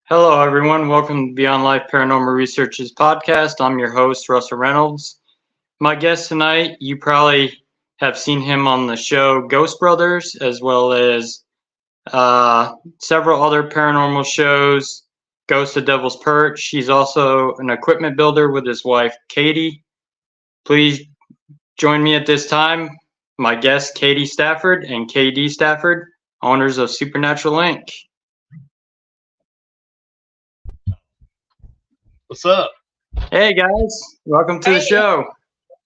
Hello, everyone. Welcome to Beyond Life Paranormal Research's podcast. I'm your host, Russell Reynolds. My guest tonight, you probably have seen him on the show Ghost Brothers, as well as several other paranormal shows, Ghost of Devil's Perch. He's also an equipment builder with his wife, Katie. Please join me at this time, my guest, Katie Stafford and KD Stafford, owners of Supernatural Inc. What's up? Hey guys, welcome to the show.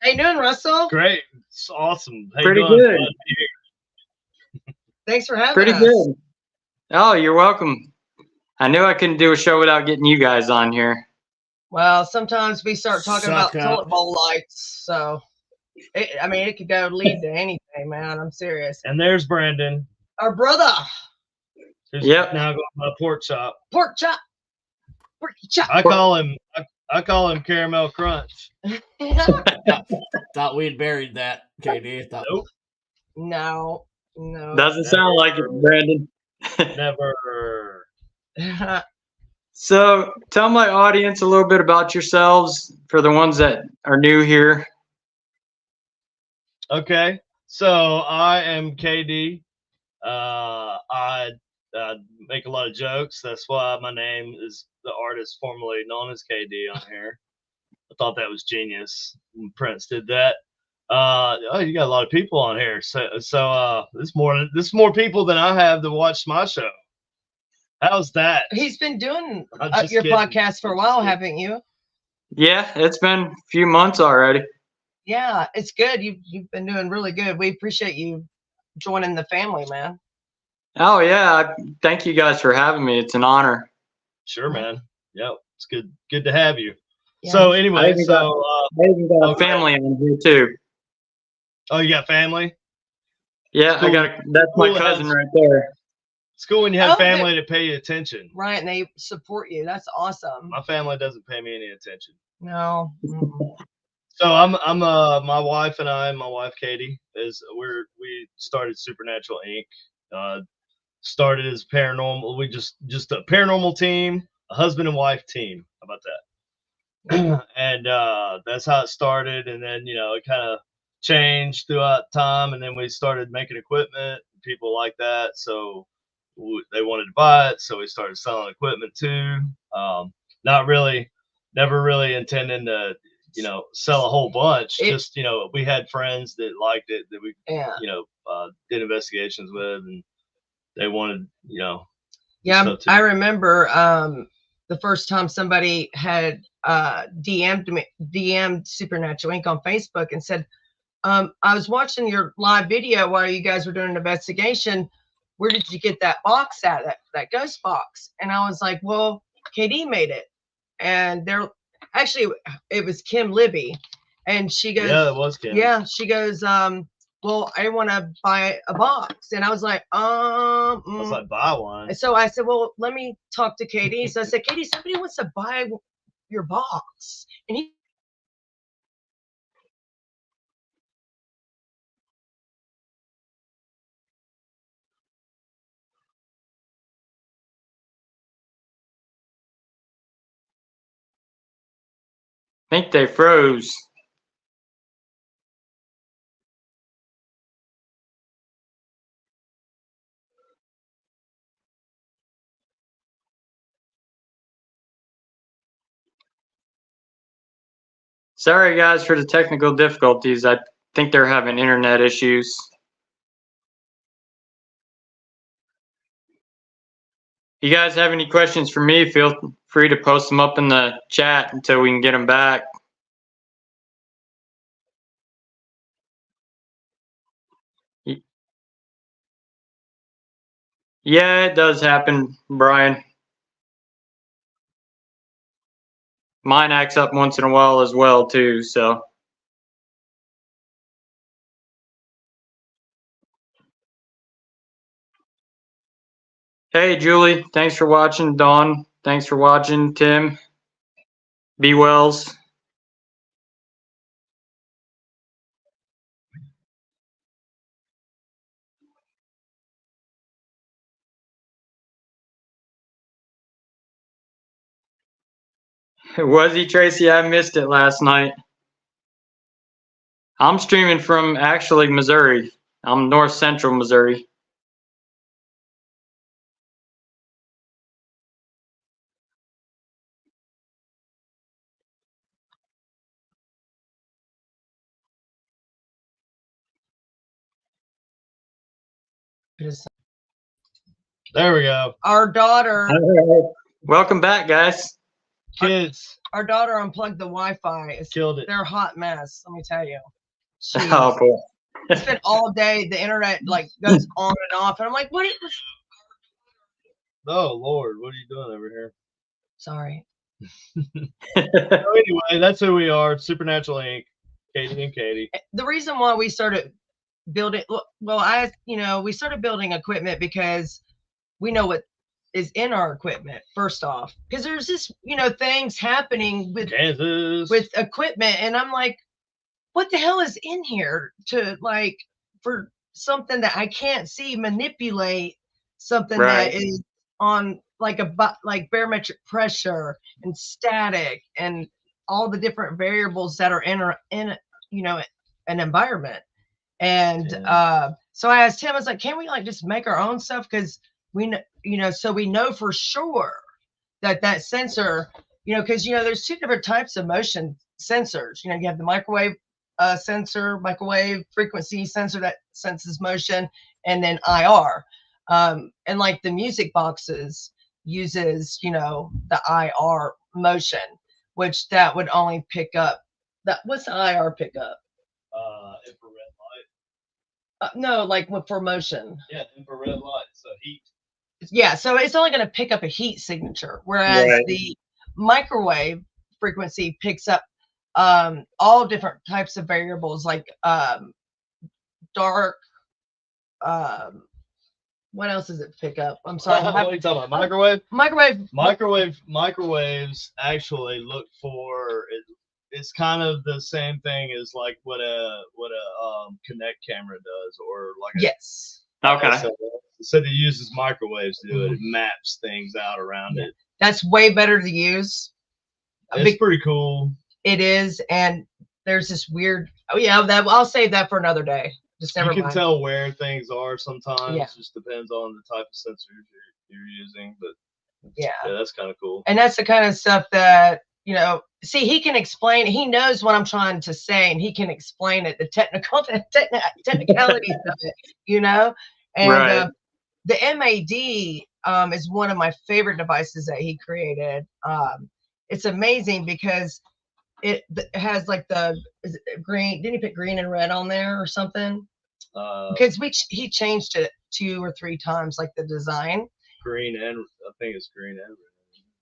How you doing, Russell? Great. It's awesome. How Pretty you doing? good. Thanks for having Pretty us. good. Oh, you're welcome. I knew I couldn't do a show without getting you guys on here. Well, sometimes we start talking about Suck up. toilet bowl lights, so it could go lead to anything, man. I'm serious. And there's Brandon. Our brother, Who's Yep. now going to my pork chop. pork chop, pork chop. I call him Caramel Crunch. Thought we'd buried that, KD. Nope. No. Doesn't sound like it, Brandon. Never. So tell my audience a little bit about yourselves for the ones that are new here. Okay. So I am KD. I make a lot of jokes. That's why my name is the artist formerly known as KD on here. I thought that was genius when Prince did that. You got a lot of people on here. So this is more people than I have to watch my show. How's that? He's been doing I'm just your kidding. podcast for a while, haven't you? Yeah, it's been a few months already. Yeah, it's good. You've been doing really good. We appreciate you joining the family, man. Oh yeah, thank you guys for having me. It's an honor. Sure, man. Yep, it's good to have you. Yeah. So I anyway, even got okay. family on here too. Oh, you got family? Yeah, Cool. that's my Cool cousin house. right there. It's cool when you have Oh, family to pay you attention. Right, and they support you. That's awesome. My family doesn't pay me any attention. No. So I'm my wife and I, my wife Katie, we started Supernatural Inc. Started as paranormal. We just a paranormal team, a husband and wife team. How about that? And that's how it started. And then it kind of changed throughout time. And then we started making equipment. People like that, so they wanted to buy it. So we started selling equipment too. Never really intending to sell a whole bunch. Just we had friends that liked it that we did investigations with, and they wanted Yeah, stuff too. I remember the first time somebody had DM'd Supernatural Inc. on Facebook and said, I was watching your live video while you guys were doing an investigation. Where did you get that box at, that ghost box? And I was like, well, KD made it. And it was Kim Libby. And she goes, Yeah, it was Kim. Yeah, she goes, well, I want to buy a box. And I was like, I was like, buy one. And so I said, well, let me talk to Katie. So I said, Katie, somebody wants to buy your box. And he I think they froze. Sorry, guys, for the technical difficulties. I think they're having internet issues. If you guys have any questions for me, feel free to post them up in the chat until we can get them back. Yeah, it does happen, Brian. Mine acts up once in a while as well, too, so. Hey, Julie, thanks for watching. Dawn, thanks for watching. Tim, B. Wells. Was he, Tracy? I missed it last night. I'm streaming from actually Missouri. I'm north central Missouri. There we go. Our daughter, Welcome back, guys. Kids our daughter unplugged the Wi-Fi. killed it. They're a hot mess. Let me tell you. She Oh, boy. spent all day. The internet like goes on and off, and I'm like, "What? Oh Lord, what are you doing over here? Sorry." So anyway, that's who we are. Supernatural Inc. Katie and Katie. The reason why we started building, we started building equipment because we know what is in our equipment. First off, because there's this, things happening Kansas. with equipment, and I'm like, what the hell is in here for something that I can't see manipulate something Right. that is on like barometric pressure and static and all the different variables that are in an environment. And so I asked him, I was like, can we just make our own stuff? Because so we know for sure that sensor, because there's two different types of motion sensors. You have the microwave sensor, microwave frequency sensor that senses motion, and then IR. And like the music boxes uses, the IR motion, which that would only pick up that. What's the IR pick up? Infrared light. No, like for motion. Yeah, infrared light. So heat. Yeah, so it's only going to pick up a heat signature, whereas Right. the microwave frequency picks up all different types of variables, like dark. What else does it pick up? I'm sorry. What are you talking about? Microwave? Microwaves actually look for it. It's kind of the same thing as like what a Kinect camera does, or like a, Yes. Okay. So it uses microwaves to do it. It maps things out around it. That's way better to use. It's pretty cool. It is, and there's this weird. Oh yeah, I'll save that for another day. Just never You can mind. tell where things are sometimes. Yeah. It just depends on the type of sensors you're using. But Yeah, that's kind of cool. and that's the kind of stuff that see, he can explain. He knows what I'm trying to say, and he can explain it, the technicalities of it, and Right. the MAD is one of my favorite devices that he created. It's amazing because it has like is it green? Didn't he put green and red on there or something? Because he changed it 2 or 3 times, like the design. Green and I think it's green and red.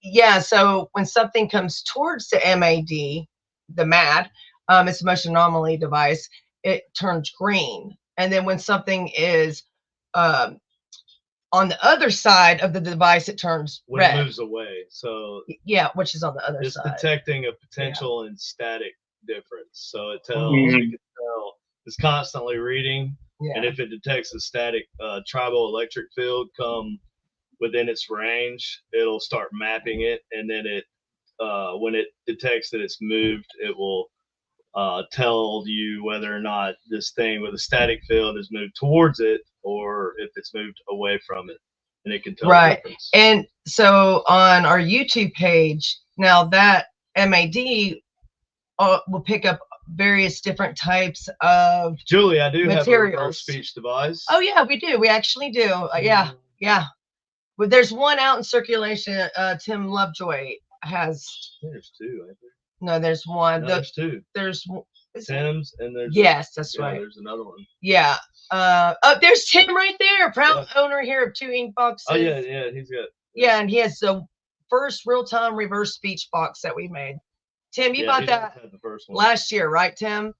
Yeah, so when something comes towards the MAD, the MAD, it's a motion anomaly device, it turns green. And then when something is on the other side of the device, it turns when red. it moves away. So yeah, which is on the other it's side. detecting a potential and static difference. So it tells Mhm. you can tell it's constantly reading, Yeah. and if it detects a static triboelectric field come within its range, it'll start mapping it, and then it when it detects that it's moved, it will tell you whether or not this thing with a static field has moved towards it or if it's moved away from it, and it can tell Right. the difference. And so on our YouTube page, now that MAD we'll pick up various different types of Julie, I do have a materials. reverse speech device. Oh yeah, we do. We actually do. Yeah. But there's one out in circulation. Tim Lovejoy has. There's two. I think. No, there's one. No, there's two. There's Tim's and there's. Yes, that's right. There's another one. Yeah. Oh, there's Tim right there, proud owner here of 2 ink boxes. Oh yeah, he's got. Yeah, and he has the first real-time reverse speech box that we made. Tim, you bought that the first one last year, right, Tim?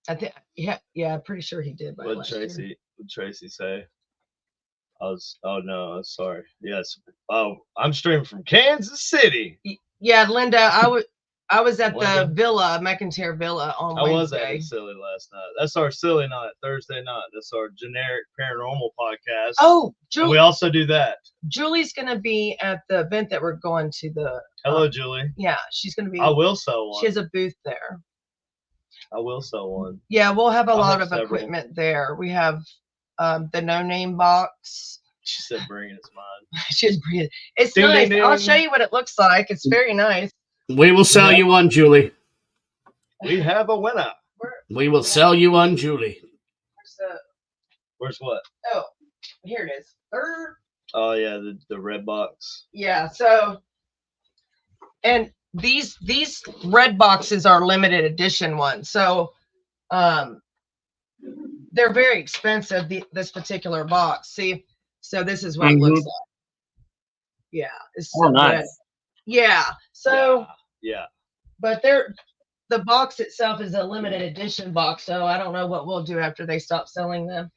I think, yeah, I'm pretty sure he did. What did Tracy say? Oh no, sorry. Yes. Oh, I'm streaming from Kansas City. Yeah, Linda, I was at the Villa, McIntyre Villa on Wednesday. I was at Silly last night. That's our Silly Night, Thursday night. That's our generic paranormal podcast. Oh, Julie. We also do that. Julie's going to be at the event that we're going to. Hello, Julie. Yeah, she's going to be. I will sell one. She has a booth there. I will sell one. Yeah, we'll have a lot of equipment there. We have the No Name box. She said, "Bring it, it's mine." She's bringing it. It's nice. I'll show you what it looks like. It's very nice. We will sell you one, Julie. We have a winner. We will sell you one, Julie. Where's what? Oh, here it is. Oh yeah, the red box. Yeah. So, and these red boxes are limited edition ones. So, they're very expensive. This particular box. See, so this is what it looks like. Yeah. It's so nice. good. Yeah. So. Yeah. But the box itself is a limited edition box, so I don't know what we'll do after they stop selling them.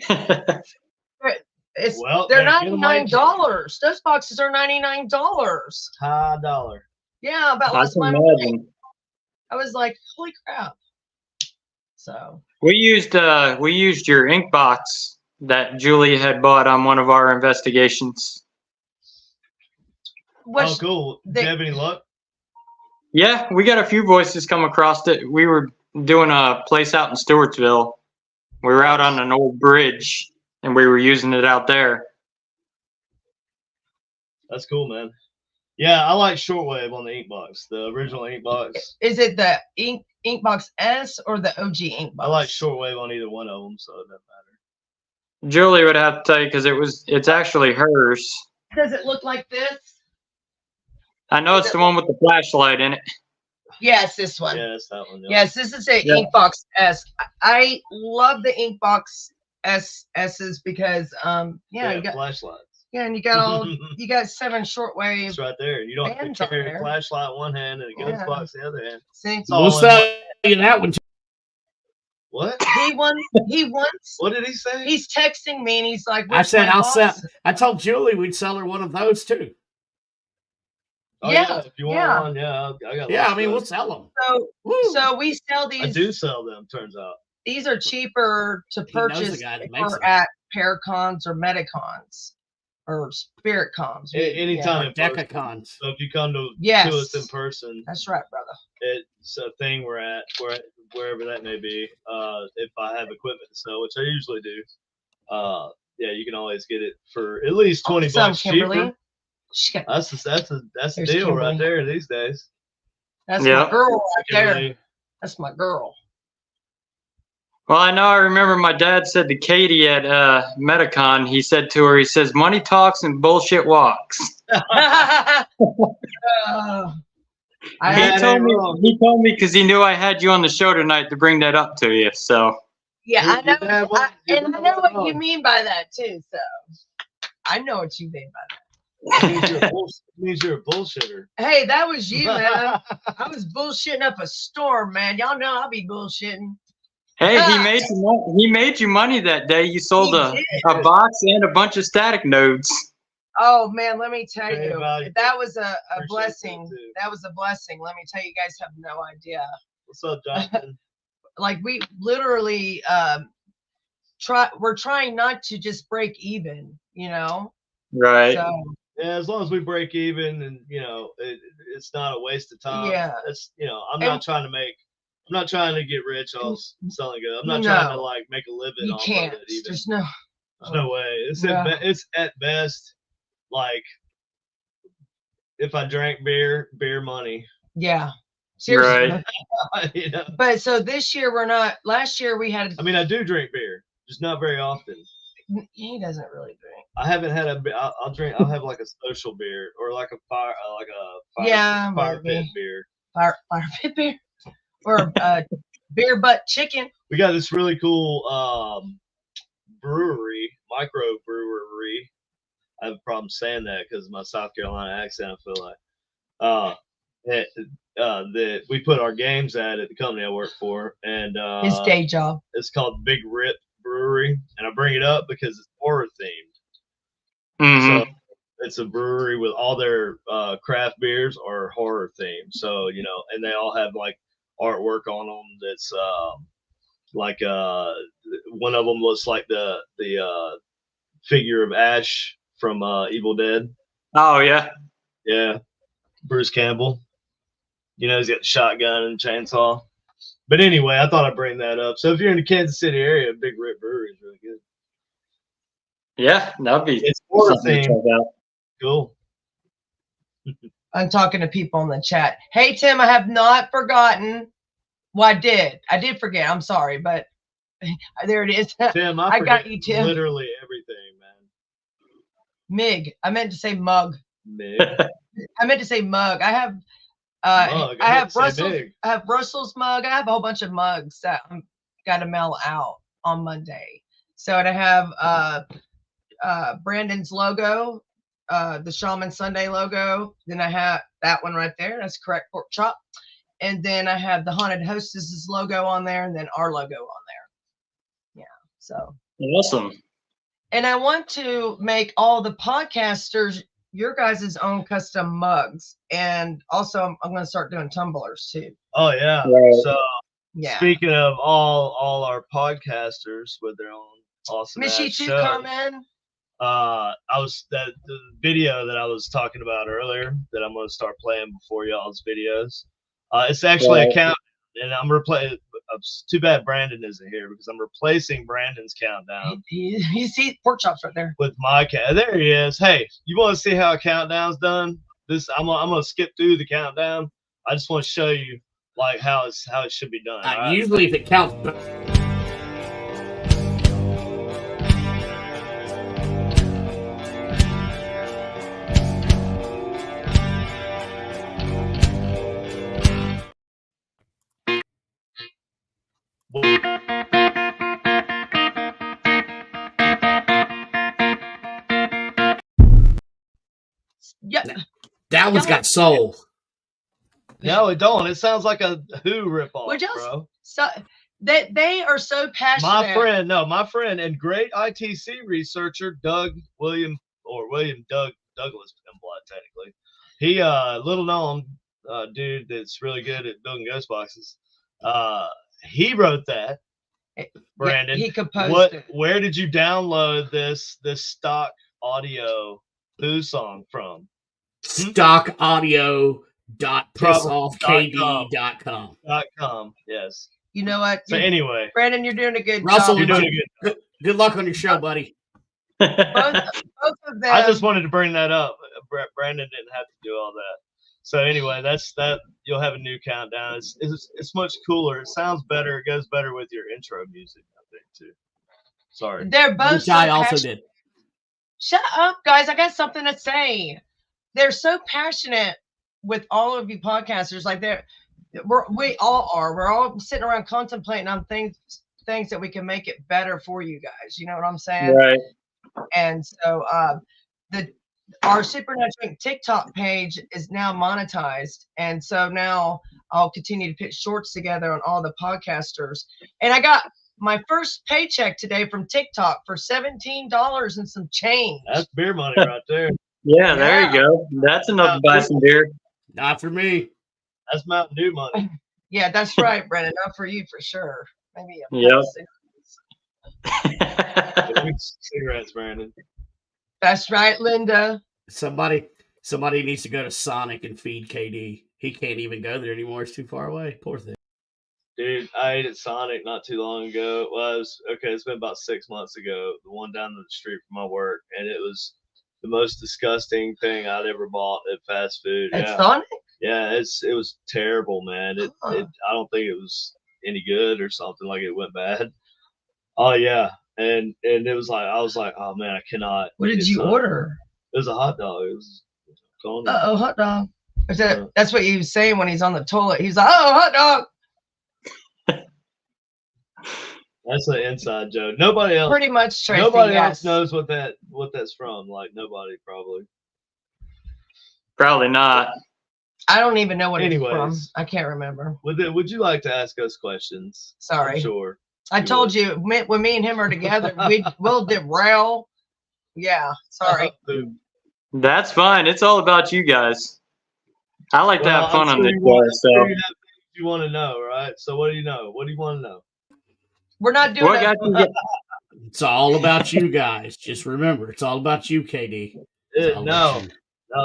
They're $99. Those boxes are $99. High dollar. Yeah, about last month. I was like, holy crap. So we used your ink box that Julie had bought on one of our investigations. Oh, cool. Did you have any luck? Yeah, we got a few voices come across it. We were doing a place out in Stewartsville. We were out on an old bridge, and we were using it out there. That's cool, man. Yeah, I like shortwave on the Inkbox, the original Inkbox. Is it the Inkbox S or the OG Inkbox? I like shortwave on either one of them, so it doesn't matter. Julie would have to tell you because it's actually hers. Does it look like this? I know it's the one with the flashlight in it. Yes, this one. Yeah, it's that one. Yeah. Yes, this is a Inkbox S. I love the Inkbox S's because you got flashlights. Yeah, and you got 7 shortwave. It's right there. You don't have to carry a flashlight in one hand and a gun box in the other hand. See? We'll sell you that one. What? He wants. What did he say? He's texting me and he's like, I said I'll sell. I told Julie we'd sell her one of those too. Oh, yeah. If you want one, I got. Yeah, I mean, we'll sell them. So we sell these. I do sell them. Turns out these are cheaper to purchase at Paracons or Metacons or Spirit Cons. Anytime, Decacons. So if you come to us in person, that's right, brother. It's a thing we're at wherever that may be. If I have equipment to sell, which I usually do, you can always get it for at least $20 cheaper. That's a deal right there these days. That's my girl right there. That's my girl. Well, I remember my dad said to Katie at Metacon, he said to her, he says, money talks and bullshit walks. He told me because he knew I had you on the show tonight to bring that up to you. So yeah, I know. I know what you mean by that too. So I know what you mean by that. It means you're a bullshitter. Hey, that was you, man. I was bullshitting up a storm, man. Y'all know I'll be bullshitting. Hey, he made you money that day. You sold a box and a bunch of static nodes. Oh man, let me tell you, that was a blessing. That was a blessing. Let me tell you, guys have no idea. What's up, Jonathan? Like we literally we're trying not to just break even, Right. So, yeah, as long as we break even and it's not a waste of time. Yeah. That's I'm not trying to get rich off selling good. I'm not trying to make a living off of it either. There's no way. It's at best if I drank beer money. Yeah. Seriously. Right. You know? But so this year we're not. Last year we had. I mean, I do drink beer, just not very often. He doesn't really drink. I haven't had a. I'll drink. I'll have like a social beer or like a fire fire pit Maybe. beer. Fire pit beer or beer butt chicken. We got this really cool brewery, micro brewery. I have a problem saying that because of my South Carolina accent. I feel like that we put our games at the company I work for, and His day job. it's called Big Rip Brewery, and I bring it up because it's horror themed. Mhm. So it's a brewery with all their craft beers are horror themed. So you know, and they all have like artwork on them that's like one of them was like the figure of Ash from Evil Dead. Oh yeah. Yeah, Bruce Campbell. You know, he's got the shotgun and chainsaw. But anyway, I thought I'd bring that up. So if you're in the Kansas City area, Big Rip Brewery is really good. Yeah, that'd be It's horror something to themed. check out. Cool. I'm talking to people in the chat. Hey Tim, I have not forgotten. Well, I did forget. I'm sorry, but there it is. Tim, I got forget you, Tim. literally everything, man. Mig. I meant to say mug. Mig. I meant to say mug. I have Mug. I have say Russell's Mig. I have Russell's mug. I have a whole bunch of mugs that I'm gotta mail out on Monday. So and I have Brandon's logo, the Shaman Sunday logo. Then I have that one right there. That's correct pork chop. And then I have the Haunted Hostess's logo on there, and then our logo on there. Yeah. So Awesome. and I want to make all the podcasters your guys' own custom mugs. And also I'm going to start doing tumblers too. Oh yeah. Right. So Yeah. speaking of all our podcasters with their own awesome Mishy ass too show, come in. the video that I was talking about earlier that I'm going to start playing before y'all's videos. It's actually a Right. count, and I'm replacing. Too bad Brandon isn't here because I'm replacing Brandon's countdown You see pork chops right there. with my count. There he is. Hey, you want to see how a countdown's done? I'm gonna skip through the countdown. I just want to show you like how it should be done. all right? Usually, if it counts. Yep. That one's got soul. No, it don't. It sounds like a Who ripoff, We're just bro. so they are so passionate. My friend and great ITC researcher William Doug Douglas Pimblott, technically. He little known dude that's really good at building ghost boxes. He wrote that. Brandon, he composed it. Where did you download this stock audio Who song from? Stockaudio.pissoffkd.com. Yes. You know what? So anyway, Brandon, you're doing a good Russell, job. you're doing a good. Good luck on your show, buddy. Both of them. I just wanted to bring that up. Brandon didn't have to do all that. So anyway, that's that. You'll have a new countdown. It's much cooler. It sounds better. It goes better with your intro music, I think, too. Sorry. They're both Which so I also passionate. did. Shut up, guys. I got something to say. They're so passionate with all of you podcasters. Like we all are. We're all sitting around contemplating on things that we can make it better for you guys. You know what I'm saying? Right. And so our Supernatural Inc. TikTok page is now monetized. And so now I'll continue to put shorts together on all the podcasters. And I got my first paycheck today from TikTok for $17 and some change. That's beer money right there. Yeah, there you go. That's enough to buy some beer. Not for me. That's Mountain Dew money. Yeah, that's right, Brennan. Not for you for sure. Maybe a Yep. Cigarettes, Brandon. That's right, Linda. Somebody needs to go to Sonic and feed KD. He can't even go there anymore. It's too far away. Poor thing. Dude, I ate at Sonic not too long ago. Well, it's been about 6 months ago. The one down the street from my work, and it was most disgusting thing I'd ever bought at fast food. At Yeah, Sonic? yeah, it was terrible, man. I don't think it was any good or something, like it went bad. Oh yeah, and it was like I was like, oh man, I cannot. What did get you some. order? It was a hot dog. It was Tony. Oh, hot dog. That's what he was saying when he's on the toilet. He's like, oh, hot dog. That's an inside joke. Nobody else. Pretty much, Tracy. Nobody yes. else knows what that's from. Like nobody probably. Probably not. I don't even know what it's from. Anyways. I can't remember. Would you like to ask us questions? Sorry. I'm sure. I told you when me and him are together, we'll derail. Yeah, sorry. That's fine. It's all about you guys. I like to have fun on this show. So you want to know, right? So what do you know? What do you want to know? We're not doing it. It's all about you guys. Just remember, it's all about you, KD. No,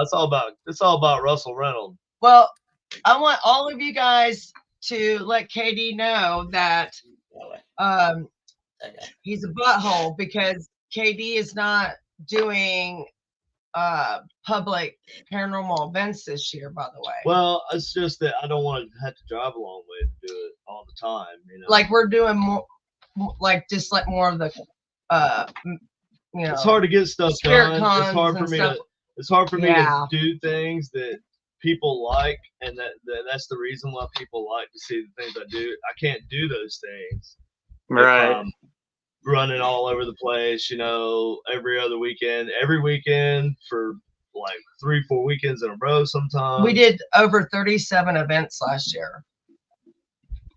it's all about Russell Reynolds. Well, I want all of you guys to let KD know that he's a butthole because KD is not doing public paranormal events this year, by the way. Well, it's just that I don't want to have to drive a long way to do it all the time, you know. Like we're doing more, like just like more of the, you know. It's hard to get stuff done. It's hard for me Yeah. to do things that people like, and that's the reason why people like to see the things I do. I can't do those things. right. If I'm running all over the place, you know, every weekend for like 3-4 weekends in a row sometimes. We did over 37 events last year.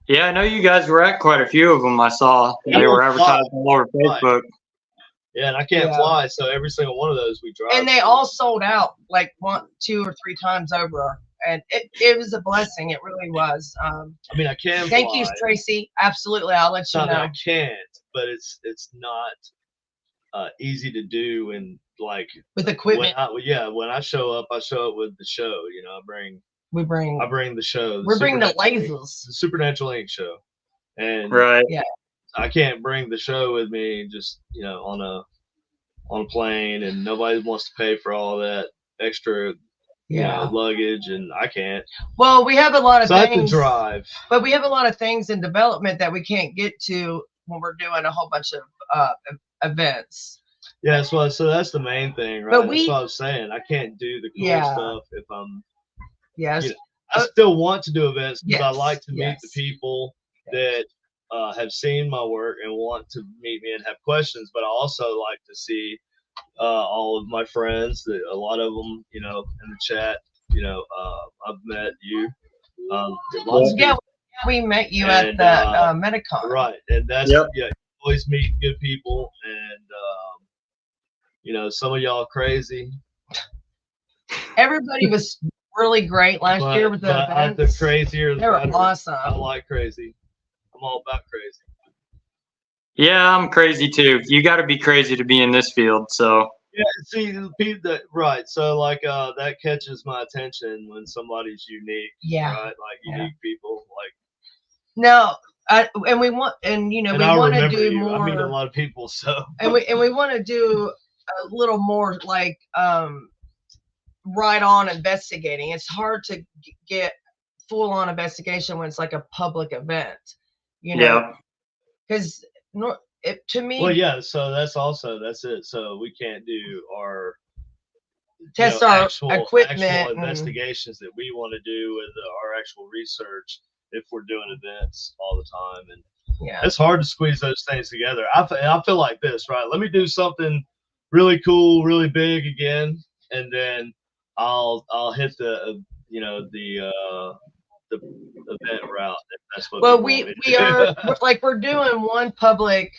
Yeah, I know you guys were at quite a few of them. I saw they were advertised all over Facebook. Yeah, and I can't fly, so every single one of those we drive. And they all sold out like 1, 2, or 3 times over. And it was a blessing. It really was. I mean, I can Thank fly. you, Tracy. Absolutely. I'll let It's you not know. that I can't, but it's not easy to do, and like With equipment. when I show up with the show. You know, We bring the show. We're bringing the Supernatural lasers. the Supernatural Inc. show, and Right. I can't bring the show with me just, you know, on a plane, and nobody wants to pay for all that extra you know, luggage, and I can't. Well, we have a lot of So I have things, to drive. but we have a lot of things in development that we can't get to when we're doing a whole bunch of events. Yeah, so that's the main thing, right? But That's what I was saying. I can't do the cool stuff if I'm. Yes. You know, I still want to do events because I Yes, like to meet yes. the people that have seen my work and want to meet me and have questions. But I also like to see all of my friends. That a lot of them, you know, in the chat. You know, I've met you. Lots of people. We met you at the Medicon. Right, and that's always meet good people, and you know, some of y'all crazy. Everybody was really great last year with the events. The crazier, they were awesome. I like crazy. I'm all about crazy. Yeah, I'm crazy too. You got to be crazy to be in this field. So yeah, see the people right. So like that catches my attention when somebody's unique. Yeah, right. Like unique people. Like no, and we want, and you know, we want to do more. I meet a lot of people, so and we want to do a little more like right on investigating. It's hard to get full on investigation when it's like a public event, you know, because to me, well, yeah, so that's it. So we can't do our test our equipment, actual investigations that we want to do with our actual research if we're doing events all the time, and it's hard to squeeze those things together. I feel like this, right? Let me do something really cool, really big again, and then I'll hit the event route. If that's what. Well, we are we're doing one public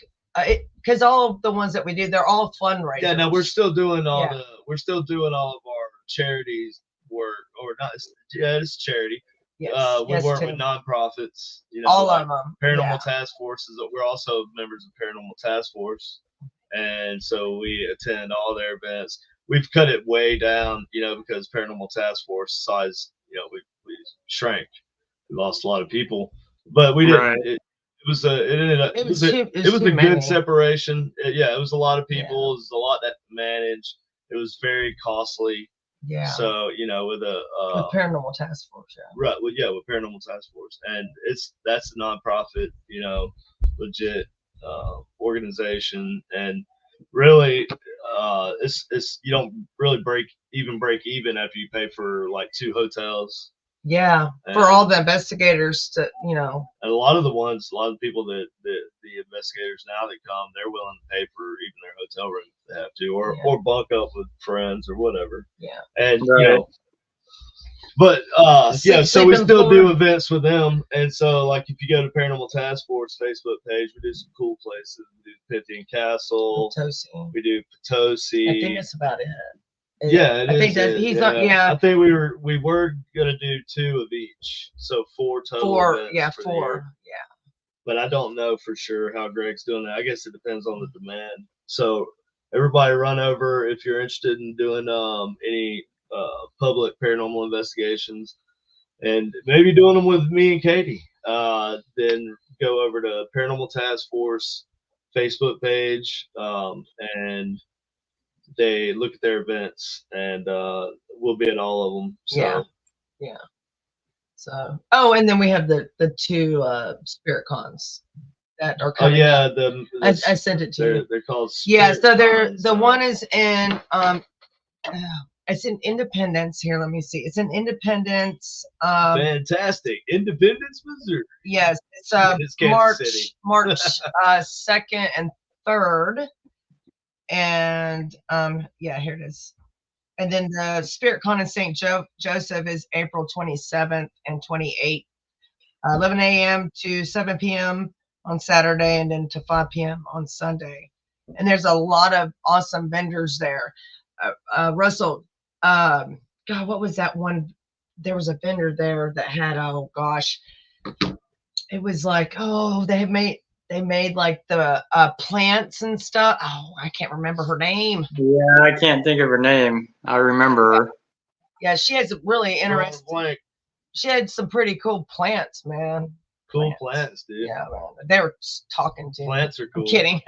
because all of the ones that we do, they're all fundraisers. Yeah, no, we're still doing all of our charities work, or not. Yeah, it's charity. Yes, we work with nonprofits. You know, all of them. Paranormal Task Forces. We're also members of Paranormal Task Force, and so we attend all their events. We've cut it way down, you know, because Paranormal Task Force size, you know, we shrank. We lost a lot of people, but we didn't. Right. It was a good separation. It was a lot of people. It was a lot that managed. it was very costly. Yeah. So with a with Paranormal Task Force, yeah. right, with Paranormal Task Force, and that's a nonprofit, legit organization, and really, it's you don't really break even after you pay for like 2 hotels. Yeah, for all the investigators to, And a lot of the people that the investigators now that come, they're willing to pay for even their hotel room if they have to, or bunk up with friends or whatever. Yeah. And Right. but so we still do events with them. And so like if you go to Paranormal Task Force Facebook page, we do some cool places. We do Pythian Castle. Potosi. We do Potosi. I think that's about it. Yeah, I think that he's not. Yeah, I think we were gonna do 2 of each, so 4 total. 4. events Yeah, for the 4. year. Yeah. But I don't know for sure how Greg's doing that. I guess it depends on the demand. So everybody, run over if you're interested in doing any public paranormal investigations, and maybe doing them with me and Katie. Then go over to Paranormal Task Force Facebook page, and they look at their events, and we'll be at all of them. So yeah. So and then we have the 2 spirit cons that are coming. Oh yeah, up. I sent it to you. They're called Yeah, so cons. the one is in it's in Independence. Here, let me see. It's in Independence. Fantastic, Independence, Missouri. Yes, it's March 2nd and 3rd. And here it is. And then the Spirit Con in St. Joseph is April 27th and 28th, 11 a.m. to 7 p.m. on Saturday, and then to 5 p.m. on Sunday. And there's a lot of awesome vendors there. Russell, God, what was that one? There was a vendor there that had, oh gosh, it was like, they made like the plants and stuff. Oh, I can't remember her name. Yeah, I can't think of her name. I remember her. Yeah, she has really interesting. She had some pretty cool plants, man. Cool plants, dude. Yeah, man. They were talking to me. Plants are cool. I'm kidding.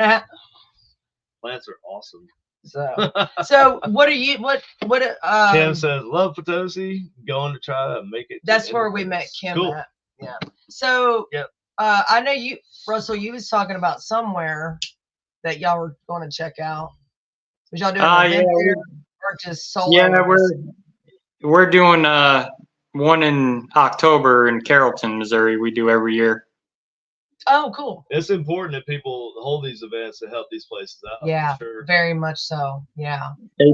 Plants are awesome. So what are you? What? Kim says, "Love Potosi. Going to try to make it." That's where we met Kim cool. at. Yeah. So I know you, Russell. You was talking about somewhere that y'all were going to check out. Was y'all doing an event there, or just solo? Yeah, we're doing one in October in Carrollton, Missouri. We do every year. Oh, cool. It's important that people hold these events to help these places out. Yeah, sure. Very much so. Yeah. They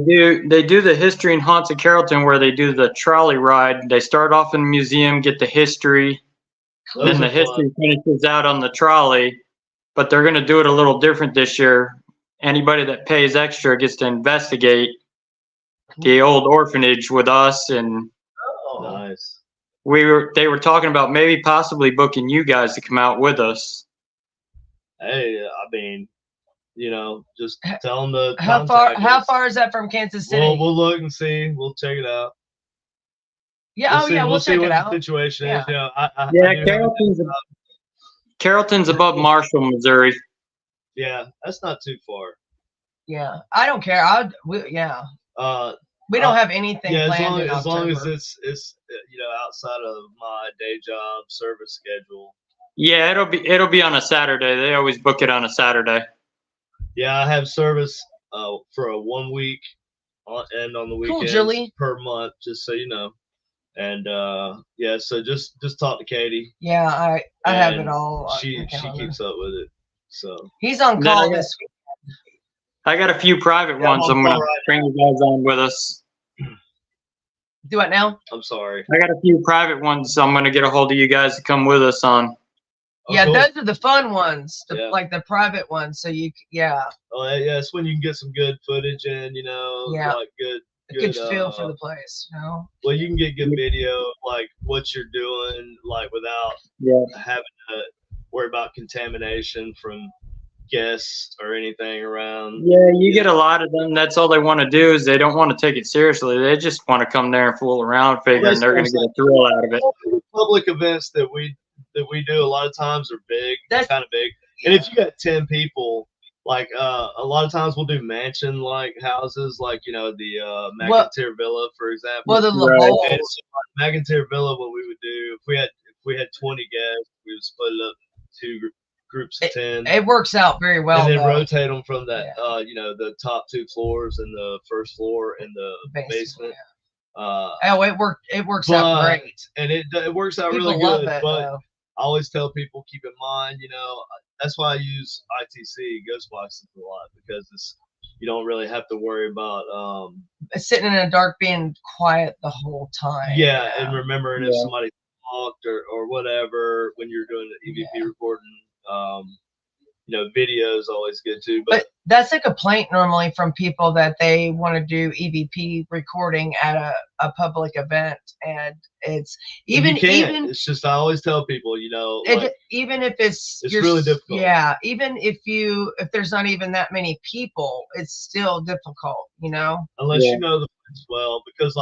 do the History and Haunts of Carrollton, where they do the trolley ride. They start off in the museum, get the history, Cool. then the history finishes out on the trolley. But they're going to do it a little different this year. Anybody that pays extra gets to investigate the old orphanage with us, and nice. They were talking about maybe possibly booking you guys to come out with us. Hey, I mean, just tell them to. How far is that from Kansas City? We'll look and see. We'll check it out. Yeah. We'll check see it out. The situation is. Carrollton's above Marshall, Missouri. Yeah, that's not too far. Yeah, I don't care. We don't have anything planned in October. As long as it's outside of my day job service schedule. Yeah, it'll be on a Saturday. They always book it on a Saturday. Yeah, I have service for a 1 week and on the weekends per month, just so you know. And so just talk to Katie. Yeah, I have it all. She keeps up with it. So he's on call this week. I got a few private ones. I'm gonna bring you guys on with us. Do it now? I'm sorry. I got a few private ones. So I'm gonna get a hold of you guys to come with us on. Yeah, cool. Those are the fun ones, like the private ones. So Oh yeah, it's when you can get some good footage and like good feel for the place. Well, you can get good video of like what you're doing, like without having to worry about contamination from guests or anything around. Yeah, you get a lot of them. That's all they want to do is they don't want to take it seriously. They just want to come there and fool around, figuring they're going to get a thrill out of it. Public events that we do a lot of times are big, kind of big. And if you got 10 people, like a lot of times we'll do mansion like houses, like the McIntyre Villa, for example. Well, the Right. Lavoie. And so McIntyre Villa, what we would do if we had 20 guests, we would split it up into groups of 10. It works out very well. And then though. rotate them from that, the top 2 floors and the first floor and the basement. It works out great. And it works out People really love good. it, But though. I always tell people, keep in mind, that's why I use ITC ghost boxes a lot, because you don't really have to worry about Sitting in the dark, being quiet the whole time. yeah, and remembering if somebody talked or whatever when you're doing the EVP recording. Video is always good too. But that's a complaint normally from people that they want to do EVP recording at a public event, and it's even it's just, I always tell people, even if it's really difficult. Yeah, even if there's not even that many people, it's still difficult, unless you know the place well, because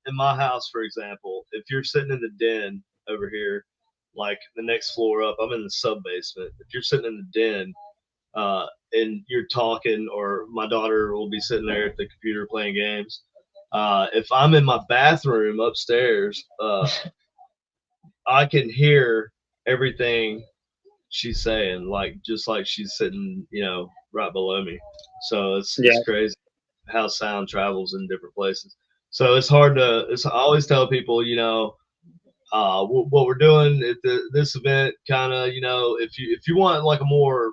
in my house, for example, if you're sitting in the den over here, like the next floor up, I'm in the sub basement. If you're sitting in the den and you're talking, or my daughter will be sitting there at the computer playing games, if I'm in my bathroom upstairs, I can hear everything she's saying, just like she's sitting, right below me. So it's crazy how sound travels in different places. So it's hard I always tell people, what we're doing at this event, kind of, if you want like a more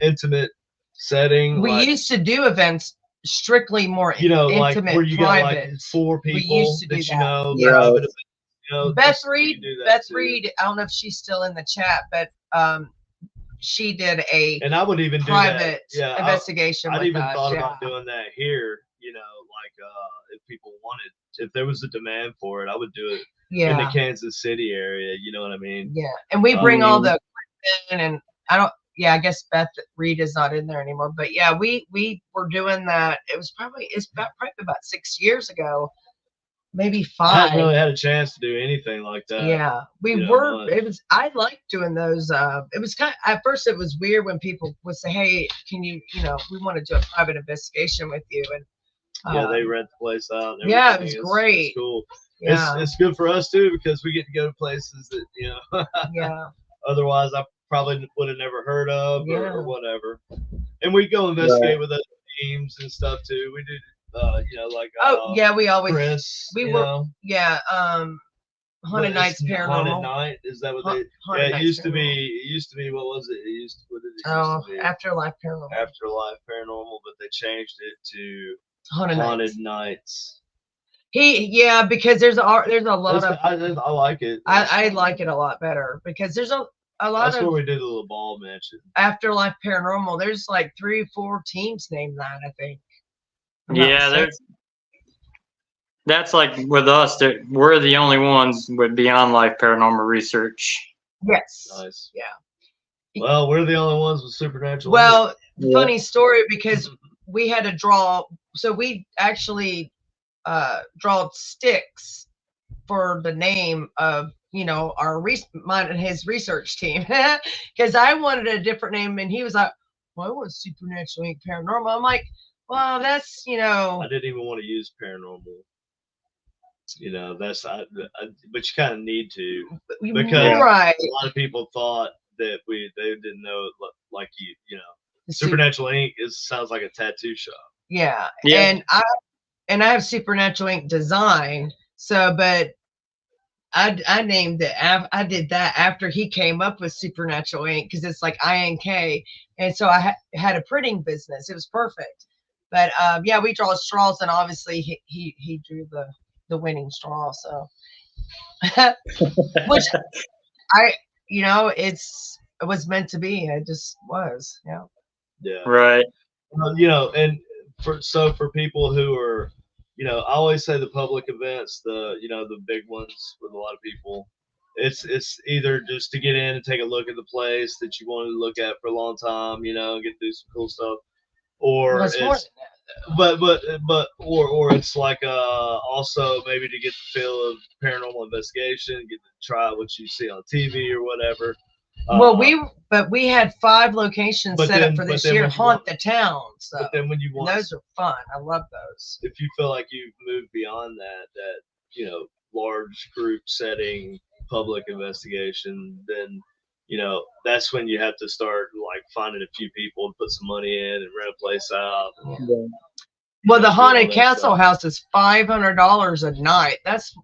intimate setting, we used to do events strictly more intimate, like where you private. got like 4 people We used to do that that. private event, Beth Reed, I don't know if she's still in the chat, but she did and I would even private do that. investigation. I'd even thought yeah. about doing that here, if people wanted, if there was a demand for it, I would do it in the Kansas City area, you know what I mean? Yeah, and we bring all the equipment, and I guess Beth Reed is not in there anymore, but yeah, we were doing that. It's probably about 6 years ago, maybe 5. I haven't really had a chance to do anything like that. Yeah, I liked doing those. It was at first it was weird when people would say, hey, can you, we want to do a private investigation with you, and they rent the place out. And yeah, it was great. It's cool. Yeah. It's good for us too, because we get to go to places that otherwise I probably would have never heard of or whatever. And we go investigate with other teams and stuff too. We do we always Chris, Haunted Nights Paranormal. Haunted Night, is that what they? It used to be. What was it? What did it used to be? Afterlife Paranormal. Afterlife Paranormal, but they changed it to Haunted Nights. Because there's a lot of. I like it. I like it a lot better, because there's a lot That's of. where we did the little ball mansion. Afterlife Paranormal. There's like 3 or 4 teams named that, I think. That's like with us. We're the only ones with Beyond Life Paranormal Research. Yes. Nice. Yeah. Well, we're the only ones with supernatural. Well, funny story, because we had to draw. So we actually draw sticks for the name of mine and his research team, because I wanted a different name, and he was like, well, I want Supernatural Inc. Paranormal. I'm like, well, that's I didn't even want to use paranormal. That's but you kind of need to, because a lot of people thought that they didn't know, like Supernatural Inc. sounds like a tattoo shop. Yeah. And I have Supernatural Inc. Design. So, but I named it. I did that after he came up with Supernatural Inc. because it's like INK, and so I had a printing business. It was perfect. But we draw straws, and obviously he drew the winning straw. So, which it was meant to be. It just was. Yeah. Yeah. Right. And for people who are, I always say the public events, the big ones with a lot of people, it's either just to get in and take a look at the place that you wanted to look at for a long time, get to do some cool stuff, or or it's like also maybe to get the feel of paranormal investigation, get to try what you see on TV or whatever. Well, we had 5 locations but set then- up for but this then year. when you Haunt want- the town. So But then when you and want, those are fun. I love those. if you feel like you've moved beyond that large group setting, public investigation, then that's when you have to start like finding a few people and put some money in and rent a place out. And, Yeah. Well, the do all haunted that castle stuff. house is $500 a night. That's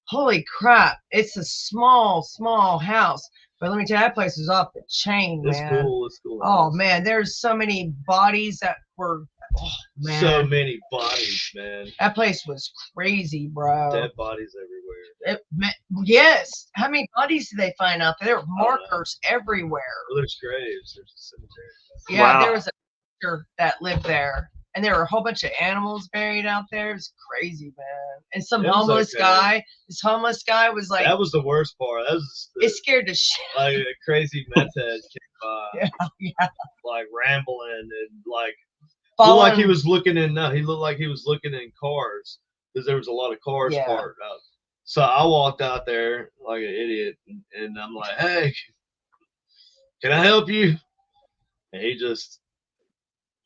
holy crap! It's a small house, but let me tell you, that place is off the chain, It's man. cool. It's cool. Oh man, there's so many bodies that were. Oh man, So many bodies, man. that place was crazy, bro. Dead bodies everywhere. Yes. How many bodies did they find out there? There were don't know. markers everywhere. Well, there's graves. There's a cemetery. Yeah, Wow. there was a doctor that lived there, and there were a whole bunch of animals buried out there. It was crazy, man. And some It was homeless okay. guy. This homeless guy was like, That was the worst part. That was it scared the shit. like a crazy meth head came by, Yeah. like rambling and like Following, looked like he was looking in. No, he looked like he was looking in cars because there was a lot of cars Yeah. parked out. So I walked out there like an idiot, and I'm like, "Hey, can I help you?" And he just,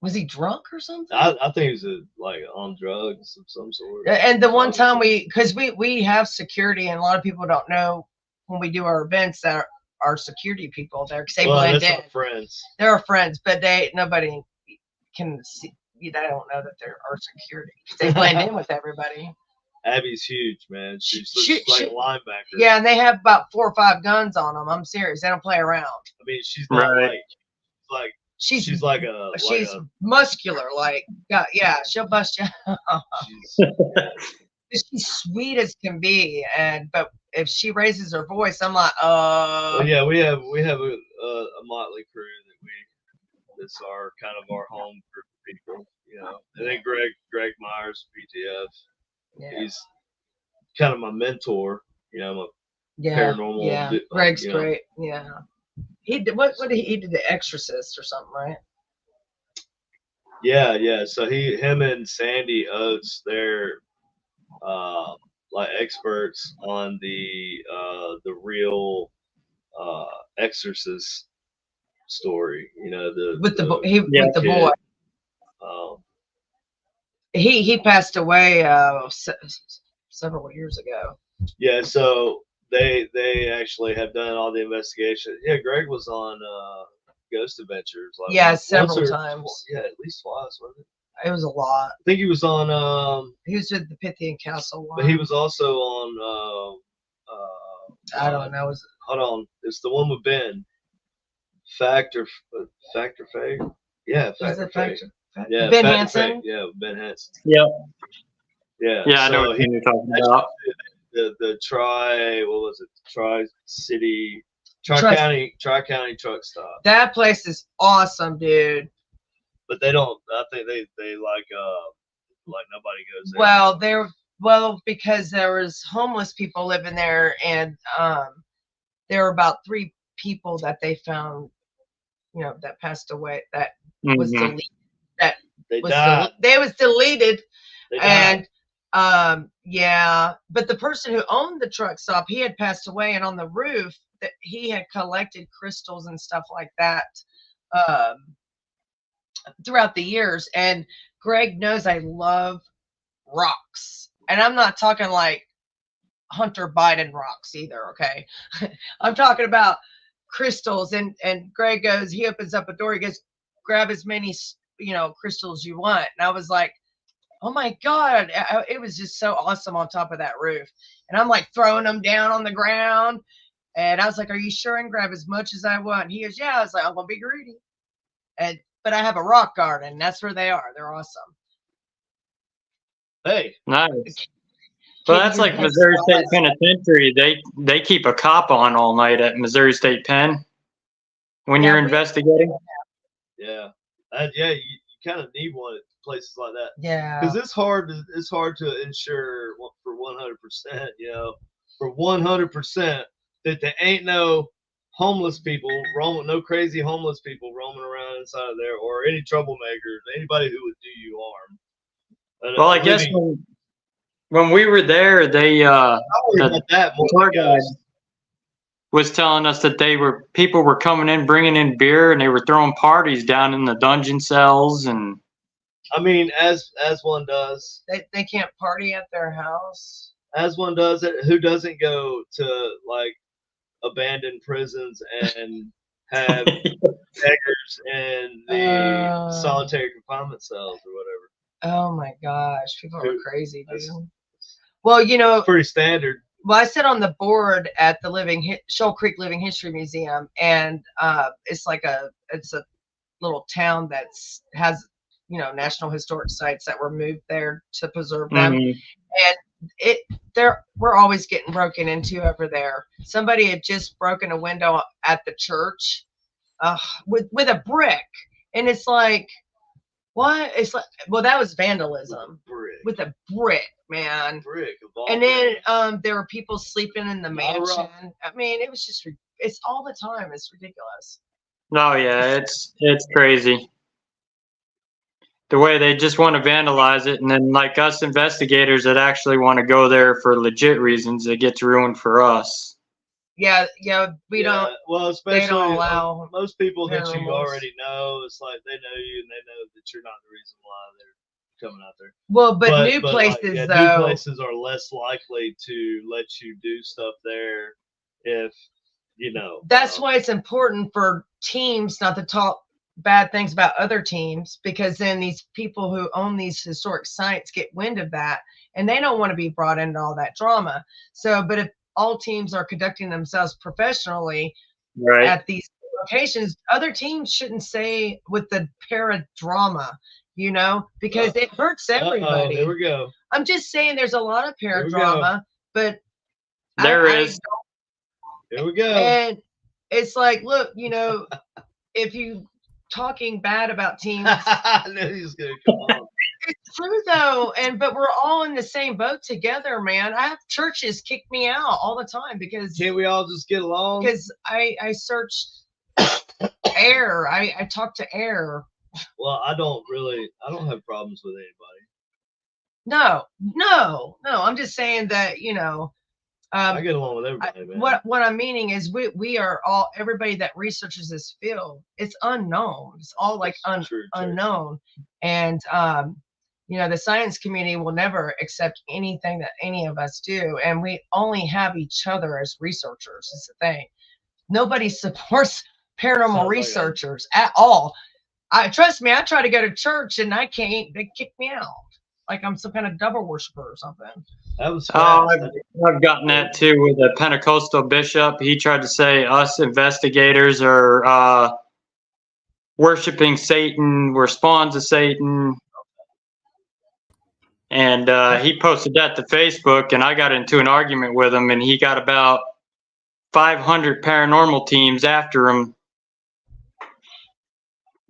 was he drunk or something? I think he was like on drugs of some sort. And the one time because we have security, and a lot of people don't know when we do our events that our security people there because they blend that's in. our friends. They're our friends, but nobody can see. They don't know that they're our security. They blend in with everybody. Abby's huge, man. She's She- like a linebacker. Yeah, and they have about 4 or 5 guns on them. I'm serious. They don't play around. I mean, she's not Right. like She's like a she's like muscular. Like yeah, she'll bust you. She's sweet as can be, but if she raises her voice, I'm like, well, yeah, we have a motley crew that's our kind of our home group of people, And then Greg Myers, PTF, yeah, he's kind of my mentor, my yeah, paranormal. yeah. Greg's great. Yeah, he did what did he did The Exorcist or something, right? Yeah. So him and Sandy Oates, they're like experts on the real Exorcist story. With the kid. boy. He passed away several years ago. Yeah, so they actually have done all the investigation. Yeah, Greg was on Ghost Adventures. Like Yeah, once several or times. Yeah, at least twice, wasn't it? It was a lot. I think he was on. He was with the Pythian Castle one. But he was also on. I don't know. Hold on, it's the one with Ben. Factor Fake. Yeah, Factor Fake. Yeah, Ben Factor Hansen? Fake. Yeah, Ben Hansen. Yeah. Yeah. Yeah, I know so what you're talking about. The Tri-County truck stop. That place is awesome, dude. But they don't. I think they like nobody goes there. Well, because there was homeless people living there, and there were about 3 people that they found, that passed away. That was Mhm. deleted. That They was died. they was deleted, They died. and yeah. But the person who owned the truck stop, he had passed away, and on the roof that he had collected crystals and stuff like that. Throughout the years, and Greg knows I love rocks, and I'm not talking like Hunter Biden rocks either. Okay, I'm talking about crystals, and Greg goes, he opens up a door, he goes, grab as many crystals you want, and I was like, oh my god, it was just so awesome on top of that roof, and I'm like throwing them down on the ground, and I was like, are you sure? And grab as much as I want. And he goes, yeah. I was like, I'm gonna be greedy, but I have a rock garden. That's where they are. They're awesome. Hey, Nice. Well, that's like Missouri State Penitentiary. They keep a cop on all night at Missouri State Pen when you're investigating. yeah, you kind of need one at places like that. Yeah. Because it's hard to ensure for 100%. For 100% that there ain't no homeless people no crazy homeless people roaming around inside of there, or any troublemakers, anybody who would do you harm. Well, I guess when we were there, they I worry about that more tour than guide. ghosts. was telling us that people were coming in, bringing in beer, and they were throwing parties down in the dungeon cells. And I mean, as one does, They can't party at their house. as one does it. Who doesn't go to like abandoned prisons and have beggars in the solitary confinement cells or whatever? Oh my gosh, people are crazy, dude. That's Well, you know, pretty standard. well, I sit on the board at the Shoal Creek Living History Museum, and it's a little town has National Historic Sites that were moved there to preserve them, and we're always getting broken into over there. Somebody had just broken a window at the church with a brick, and it's like, what? It's like, well, that was vandalism with a brick, man. Brick. And then there were people sleeping in the mansion. I mean, it was just, it's all the time. It's ridiculous. Oh yeah, it's crazy. The way they just want to vandalize it, and then like us investigators that actually want to go there for legit reasons, it gets ruined for us. Yeah, we don't. Well, especially they don't allow most people that you paranormals. already know. It's like they know you and they know that you're not the reason why they're coming out there. Well, but new like, places new though. places are less likely to let you do stuff there if That's why it's important for teams not to talk bad things about other teams, because then these people who own these historic sites get wind of that, and they don't want to be brought into all that drama. So, but if all teams are conducting themselves professionally at these locations, other teams shouldn't say with the paradrama, because it hurts everybody. Here we go. I'm just saying there's a lot of paradrama, but there is. Here we go. And it's like, look, if you talking bad about teams, I knew he was gonna come on. It's true though, but we're all in the same boat together, man. I have churches kick me out all the time because can't we all just get along? Because I search air. I talk to air. Well, I don't have problems with anybody. No. I'm just saying that I get along with everybody, man. What I'm meaning is we are all, everybody that researches this field, it's unknown. It's all like unknown. And the science community will never accept anything that any of us do. And we only have each other as researchers is the thing. Nobody supports paranormal researchers at all. Trust me, I try to go to church and I can't, they kick me out. Like I'm some kind of devil worshiper or something. That was I've gotten that too with a Pentecostal bishop. He tried to say us investigators are worshiping Satan. We're spawns of Satan. And he posted that to Facebook, and I got into an argument with him, and he got about 500 paranormal teams after him,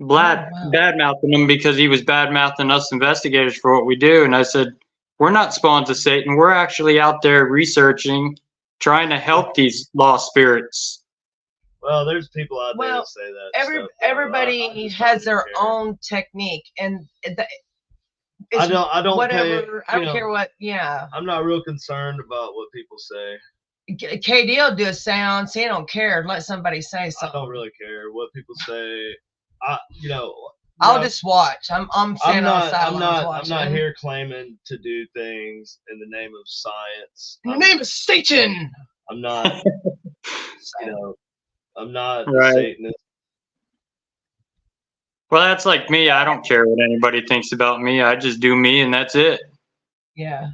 bad-mouthing him because he was bad-mouthing us investigators for what we do. And I said, we're not spawns of Satan. We're actually out there researching, trying to help these lost spirits. Well, there's people out there that say that. Everybody has their own technique, and I don't whatever. I don't care what. Yeah, I'm not real concerned about what people say. KD will do a seance. He don't care. Let somebody say something. I don't really care what people say. I'll just watch. I'm standing on the sidelines watching. I'm not here claiming to do things in the name of science. In the name of Satan. I'm not. I'm not a Satanist. Well, that's like me. I don't care what anybody thinks about me. I just do me, and that's it. Yeah.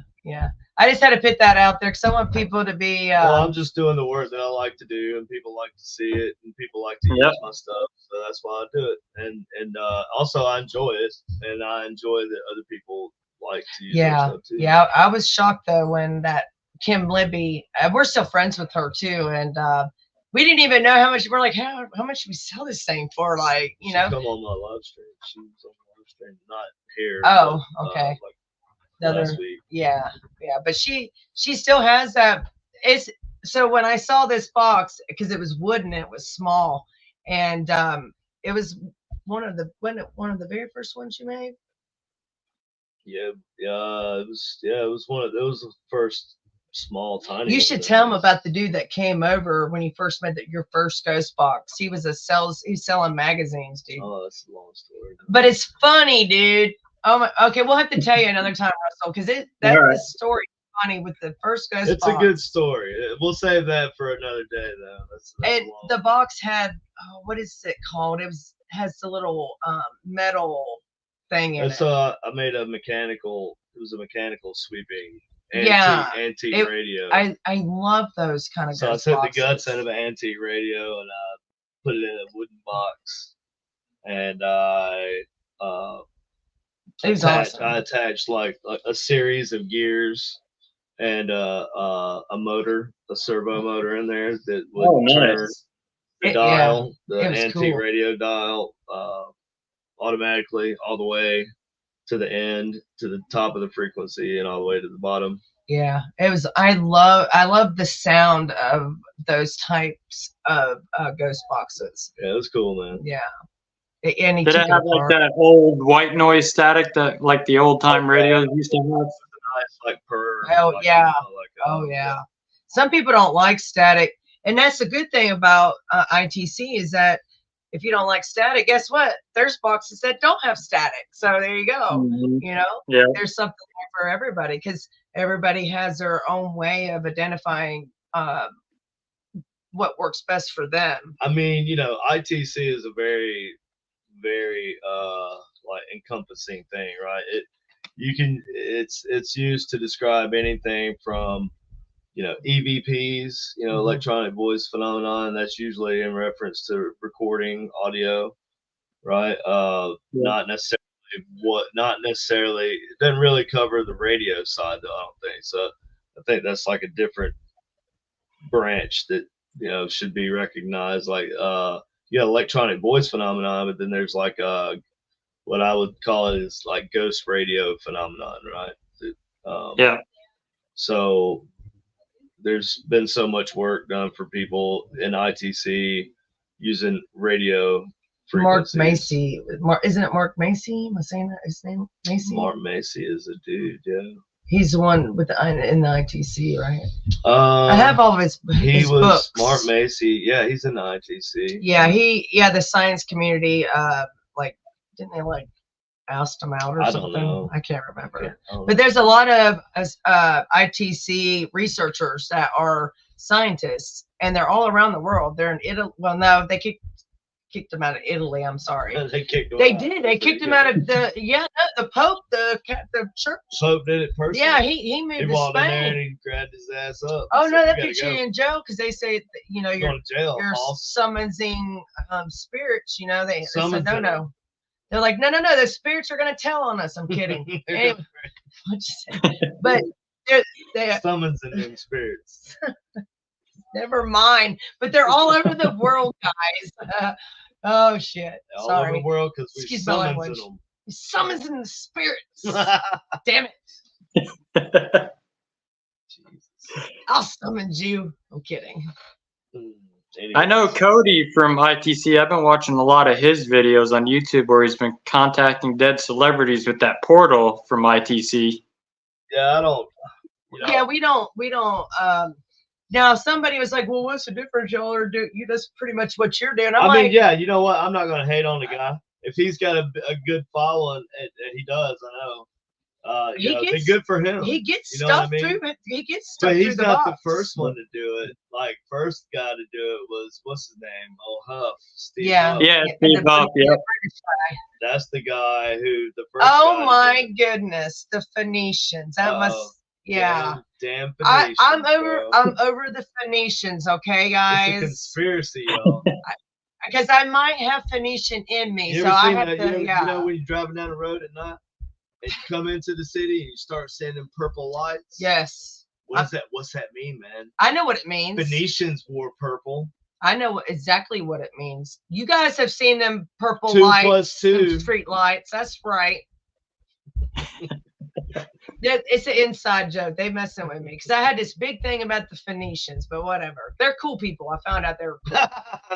I just had to put that out there because I want people to be. Well, I'm just doing the work that I like to do, and people like to see it, and people like to use my stuff. So that's why I do it, and also I enjoy it, and I enjoy that other people like to use my stuff too. Yeah. I was shocked though when that Kim Libby. We're still friends with her too, and we didn't even know how much. We're like, how much should we sell this thing for? Like, Come on my live stream. She was on my live stream, not here. Oh, okay. Last week. Yeah. But she still has that. So when I saw this box, because it was wooden, it was small, and it was one of the very first ones you made. Yeah, it was one of those first small, tiny. You should tell him about the dude that came over when you first met your first ghost box. He's selling magazines, dude. Oh, that's a long story. But it's funny, dude. Oh my. Okay, we'll have to tell you another time, Russell, because this story is funny with the first ghost it's box. a good story. We'll save that for another day, though. That's and the box had what is it called? Has the little metal thing in it. I made a mechanical. It was a mechanical sweeping antique radio. I love those kind of. So I took the guts out of an antique radio and I put it in a wooden box, and I attached like a series of gears and a motor, a servo motor in there that would turn the dial, the antique radio dial, automatically all the way to the end, to the top of the frequency and all the way to the bottom. Yeah, it was. I love the sound of those types of ghost boxes. Yeah, it was cool, man. Yeah. Did it have like that old white noise static that like the old time radios used to have? Nice, like purr. Oh yeah. Yeah. Some people don't like static, and that's the good thing about ITC is that if you don't like static, guess what? There's boxes that don't have static. So there you go. Mm-hmm. You know, there's something there for everybody because everybody has their own way of identifying what works best for them. I mean, you know, ITC is a very, very like encompassing thing, right? It's used to describe anything from, you know, EVPs, you know, electronic voice phenomenon. That's usually in reference to recording audio, right? Not necessarily, it doesn't really cover the radio side though, I don't think. So I think that's like a different branch that, you know, should be recognized. Like, you got electronic voice phenomenon, but then there's like what I would call it is like ghost radio phenomenon, right? So there's been so much work done for people in ITC using radio frequencies. Mark Macy, isn't it Mark Macy? Am I saying that his name? Macy. Mark Macy is a dude, yeah. He's the one with in the ITC, right? I have all of his books. Mark Macy, yeah, he's in the ITC. Yeah, the science community, like, didn't they like asked him out or something? I don't know. I can't remember. But there's a lot of ITC researchers that are scientists, and they're all around the world. They're in Italy. Well, no, they kicked them out of Italy. I'm sorry. They kicked him. They did. They kicked him out of the Pope, the church. Pope did it personally. Yeah, he moved to Spain. Walked in there and he grabbed his ass up. Oh no, that puts you in jail because they say you know you're you're summoning spirits. You know they said no. They're like, no, the spirits are going to tell on us. I'm kidding. Anyway, but they're summons in them spirits. Never mind. But they're all over the world, guys. Oh, shit. All over the world because we summons in them. He summons in the spirits. Damn it. Jesus. I'll summon you. I'm kidding. I know Cody from ITC. I've been watching a lot of his videos on YouTube where he's been contacting dead celebrities with that portal from ITC. Yeah, I don't. You know. Yeah, we don't. Now, if somebody was like, "Well, what's the difference, y'all are doing? That's pretty much what you're doing." I mean, yeah, you know what? I'm not gonna hate on the guy if he's got a good following, and he does. I know. It's good for him. He gets stuff through it. He gets stuff through the box. But he's not the first one to do it. Like, first guy to do it was, what's his name? Oh, Huff. Steve Huff. Yeah, Steve Huff, yeah. That's the guy who the first Oh, my goodness. The Phoenicians. That must, yeah. Damn Phoenicians, I'm over the Phoenicians, okay, guys? It's a conspiracy, y'all. Because I might have Phoenician in me, you so I have that? You know when you're driving down the road at night? And you come into the city and you start seeing them purple lights. Yes. What's that mean, man? I know what it means. Phoenicians wore purple. I know exactly what it means. You guys have seen them purple 2 lights, + 2 street lights. That's right. It's an inside joke. They messing with me because I had this big thing about the Phoenicians, but whatever. They're cool people. I found out they were cool.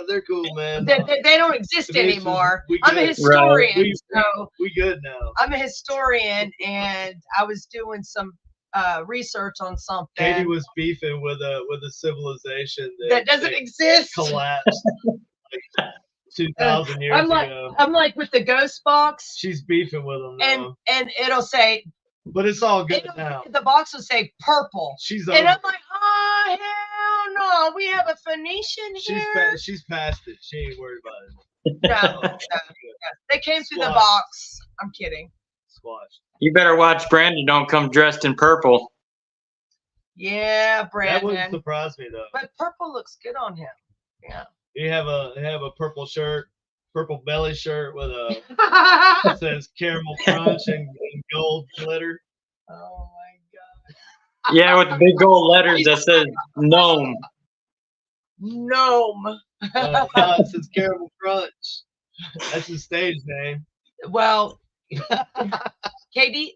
They're cool, man. They don't exist anymore. I'm a historian. Right. We good now. I'm a historian, and I was doing some research on something Katie was beefing with a civilization that doesn't exist. collapsed like 2,000 years ago. I'm like with the ghost box, She's beefing with them now. and it'll say, But it's all good now. the box will say purple. She's And over I'm like, oh, hell no. We have a Phoenician here. she's past it. She ain't worried about it. No. They came through the Squash. box. I'm kidding. Squash. You better watch Brandon don't come dressed in purple. Yeah, That wouldn't Brandon. surprise me though. But purple looks good on him. Yeah. You have a purple shirt, purple belly shirt with a that says caramel crunch and gold glitter. Oh my God. Yeah, with the big gold letters that says gnome. Gnome. No, it says caramel crunch. That's his stage name. Well, KD.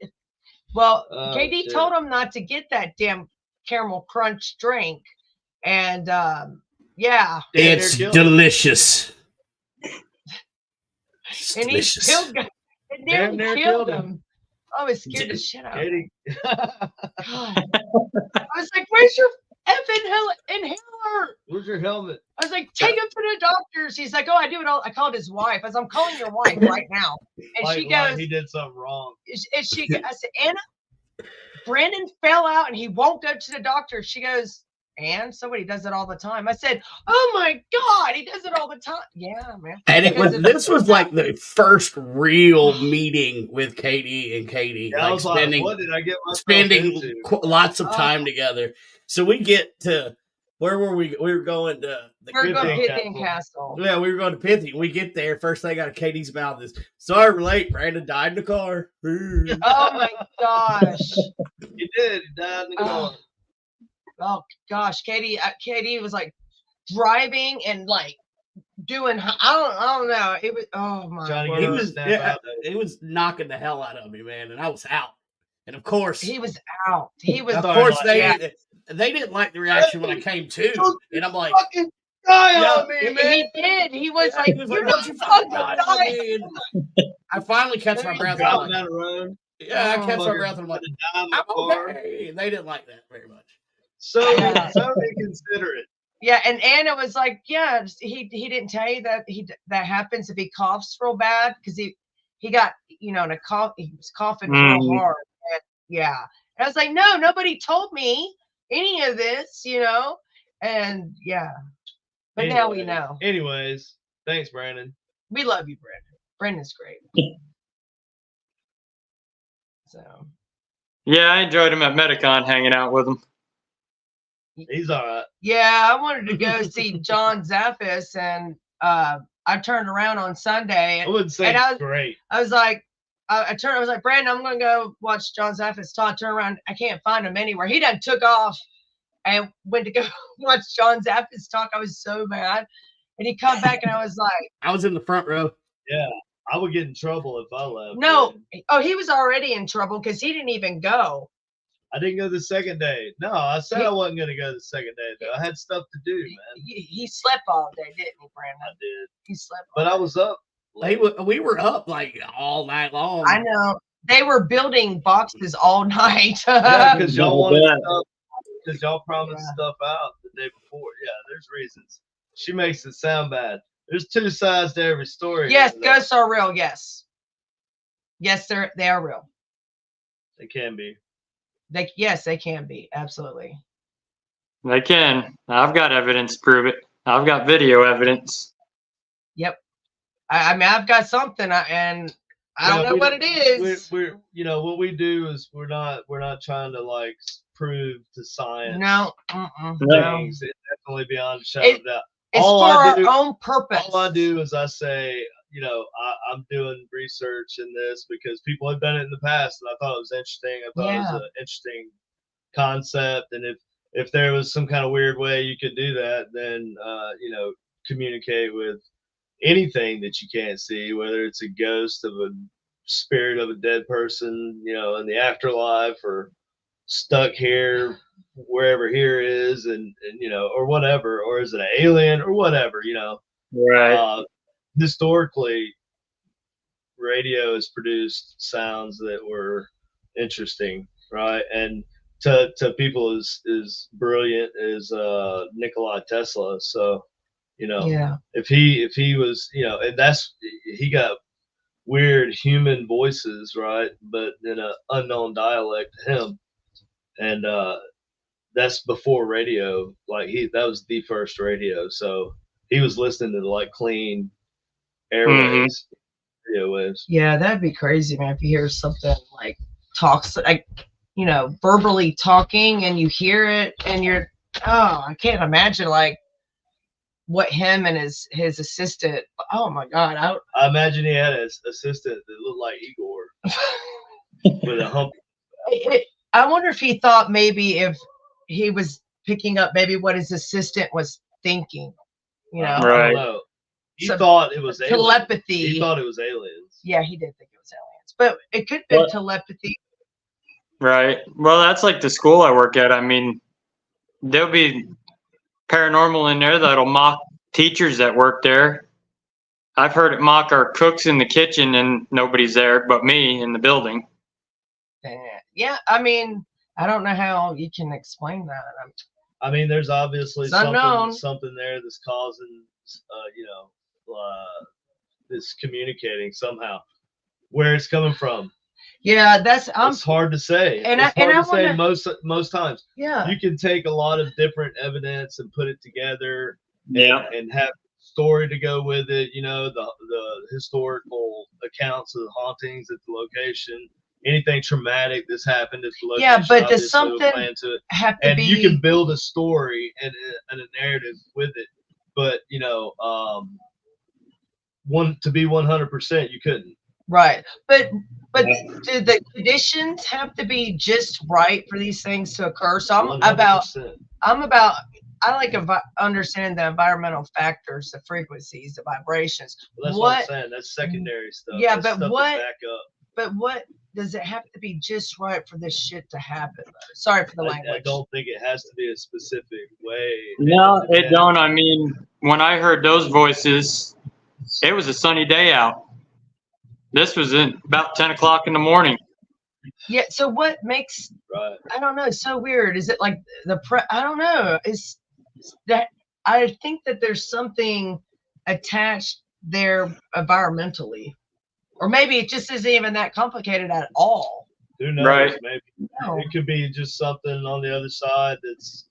Well, Oh, KD shit. told him not to get that damn caramel crunch drink, and yeah, It's Damn near killed him. delicious. It's and he delicious. killed. It Damn nearly near killed killed him. Oh, it scared the shit out of me. Katie. God. I was like, "Where's your effing inhaler?" Where's your helmet? I was like, "Take him to the doctors." He's like, "Oh, I do it all." I called his wife. I was, "I'm calling your wife right now," and she Like goes, he did something wrong. and she, I said, "Anna, Brandon fell out and he won't go to the doctor." She goes, "And somebody does it all the time." I said, "Oh my God, he does it all the time." Yeah, man. And it was Because this was like the first real meeting with Katie and Katie, Yeah, I like was like, spending what did I get myself spending into? lots of Oh. time together. So we get to where were we? We were going to the we're going to Pythian Pythian Castle. yeah, we were going to Pithy. We get there. First thing out of Katie's mouth is, "Sorry, we're late. Brandon died in the car." Oh my gosh. He did. He died in the car. Oh gosh, Katie was like driving and like doing. I don't know. It was. Oh my Trying to word. get He him to was snap yeah, out there. he was knocking the hell out of me, man, and I was out. And of course, He was out. He was. of started course like, they didn't like the reaction when I came to, and I'm like, Fucking die Yeah, on me, man. He did. He was yeah, like, he was "You're like, not "Don't you fucking fucking die on dying." me." And I finally catch my breath. I'm Driving like, down the road. yeah, I catch my Fucker breath, and I'm like, to die in the "I'm car. okay." And they didn't like that very much. So Yeah. so inconsiderate. Yeah, and Anna was like, "Yeah, he didn't tell you that that happens if he coughs real bad because he got in a cough. He was coughing real hard. And, yeah, and I was like, "No, nobody told me any of this, And yeah, but now we Anyway, know. Anyways, thanks, Brandon. We love you, Brandon. Brandon's great. So Yeah, I enjoyed him at Metacon hanging out with him. He's all right. yeah, I wanted to go see John Zaffis, and I turned around on Sunday. I wouldn't say And I was- great. I was like, I was like, "Brandon, I'm gonna go watch John Zaffis talk." Turn around, I can't find him anywhere. He done took off and went to go watch John Zaffis talk. I was so mad, and he come back, and I was like, I was in the front row. Yeah, I would get in trouble if I left. "No, man. oh, he was already in trouble because he didn't even go." I didn't go the second day. No, I said He- I wasn't going to go the second day, though. I had stuff to do, man. He slept all day, didn't he, Brandon? I did. He slept. But I was up. We were up like all night long. I know they were building boxes all night. Yeah, because y'all wanted Yeah. stuff. Because y'all promised Yeah. stuff out the day before. Yeah, there's reasons. She makes it sound bad. There's two sides to every story. Yes, though. ghosts are real. Yes, they are real. They can be. Yes, they can be absolutely. They can. I've got evidence to prove it. I've got video evidence. Yep. I mean, I've got something, and I don't Yeah, know what it is. We're what we do is we're not trying to like prove to science. No, No. Things. It's definitely beyond a shadow of doubt. it's all for I our do- own purpose. All I do is I say, I'm doing research in this because people have done it in the past, and I thought it was interesting. I thought it was an interesting concept, and if there was some kind of weird way you could do that, then communicate with anything that you can't see, whether it's a ghost of a spirit of a dead person, in the afterlife, or stuck here wherever here is, and or whatever, or is it an alien or whatever, Right. Historically, radio has produced sounds that were interesting, right? And to people as brilliant as Nikola Tesla. So, Yeah. if he was, and he got weird human voices, right? But in an unknown dialect to him, and that's before radio. Like that was the first radio, so he was listening to like clean airwaves, radio waves. Yeah, that'd be crazy, man. If you hear something like talks, like, verbally talking, and you hear it, and I can't imagine like what him and his assistant. Oh my God, I imagine he had an assistant that looked like Igor with a hump. I wonder if he thought maybe if he was picking up maybe what his assistant was thinking. I Right. don't know. He thought it was telepathy. Aliens. He thought it was aliens. Yeah, he did think it was aliens, but it could be telepathy. Right. Well, that's like the school I work at. I mean, there'll be paranormal in there that'll mock teachers that work there. I've heard it mock our cooks in the kitchen and nobody's there but me in the building. Yeah, I mean, I don't know how you can explain that. I mean, there's obviously something there that's causing, this communicating somehow. Where it's coming from. Yeah, it's hard to say. And it's hard to say most times. Yeah. You can take a lot of different evidence and put it together. Yeah. And have story to go with it. The historical accounts of the hauntings at the location. Anything traumatic that's happened at the location. Yeah, but does something have to be? And you can build a story and a narrative with it. But to be 100%, you couldn't. Right, but do the conditions have to be just right for these things to occur? So I like understand the environmental factors, the frequencies, the vibrations. Well, that's what I'm saying. That's secondary stuff. Yeah, that's but what? Back up. But what does it have to be just right for this shit to happen? Sorry for the language. I don't think it has to be a specific way. No, it don't. I mean, when I heard those voices, it was a sunny day out. This was about 10 o'clock in the morning. Yeah. So what makes? Right. I don't know. It's so weird. Is it like I don't know. Is that? I think that there's something attached there environmentally, or maybe it just isn't even that complicated at all. Who knows? Right. Maybe it could be just something on the other side that's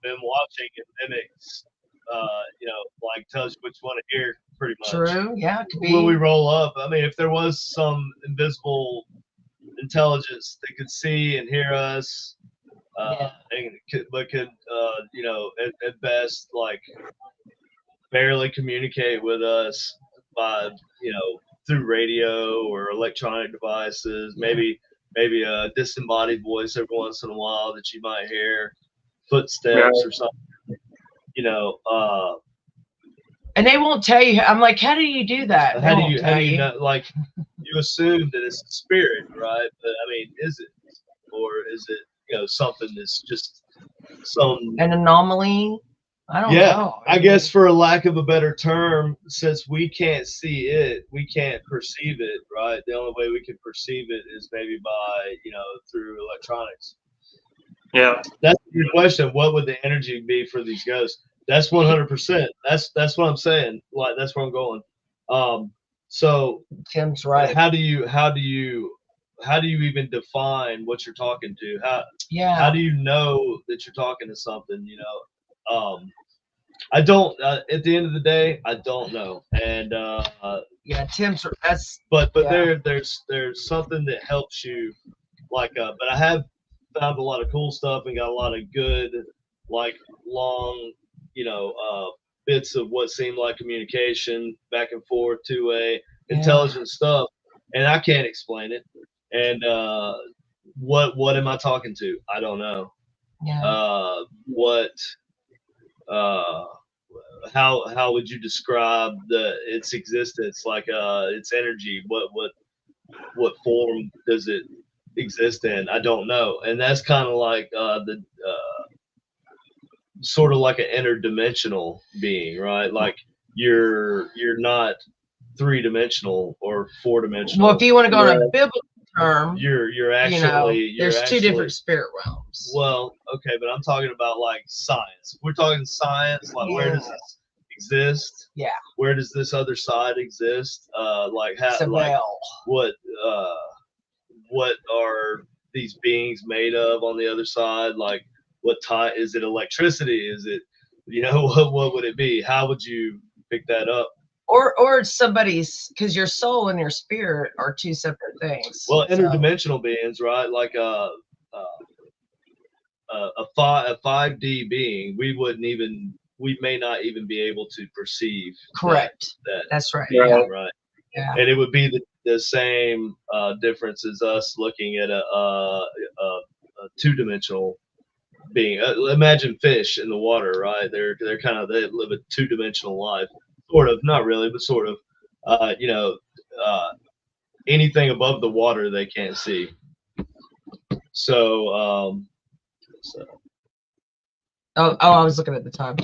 been watching and mimics. Like tells you what you want to hear, pretty much. True. Yeah. It could be. Will we roll up? I mean, if there was some invisible intelligence that could see and hear us, but could at best like barely communicate with us by through radio or electronic devices, maybe a disembodied voice every once in a while that you might hear, footsteps or something. And they won't tell you. I'm like, how do you do that? How do you know? Like, you assume that it's a spirit, right? But I mean, is it, or is it something that's just an anomaly? I don't know. I guess for a lack of a better term, since we can't see it, we can't perceive it, right? The only way we can perceive it is maybe by through electronics. Yeah, that's your question. What would the energy be for these ghosts? That's 100%. That's what I'm saying. Like that's where I'm going. So Tim's right. How do you even define what you're talking to? How do you know that you're talking to something? I don't. At the end of the day, I don't know. And Tim's. That's. But there's something that helps you. Like, but I have found a lot of cool stuff and got a lot of good, like long, bits of what seemed like communication back and forth, two-way, intelligent stuff, and I can't explain it. And what am I talking to? I don't know. Yeah. How would you describe its existence? Like its energy? What form does it exist in? I don't know. And that's kind of like the sort of like an interdimensional being, right? Like you're not 3-dimensional or 4-dimensional. Well, if you want to go on a biblical term. You're actually there's two different spirit realms. Well, okay, but I'm talking about like science. We're talking science, like where does this exist? Yeah. Where does this other side exist? Like how So, like well, what are these beings made of on the other side? Like what type is it? Electricity? Is it what would it be? How would you pick that up? or somebody's, because your soul and your spirit are two separate things. Well, interdimensional beings, right? Like a 5D being, we may not even be able to perceive. Correct. That's right. Yeah. Right. Yeah. And it would be the same difference as us looking at a two-dimensional being. Imagine fish in the water, right? They live a two-dimensional life, sort of, not really, but sort of. Anything above the water they can't see. So I was looking at the time.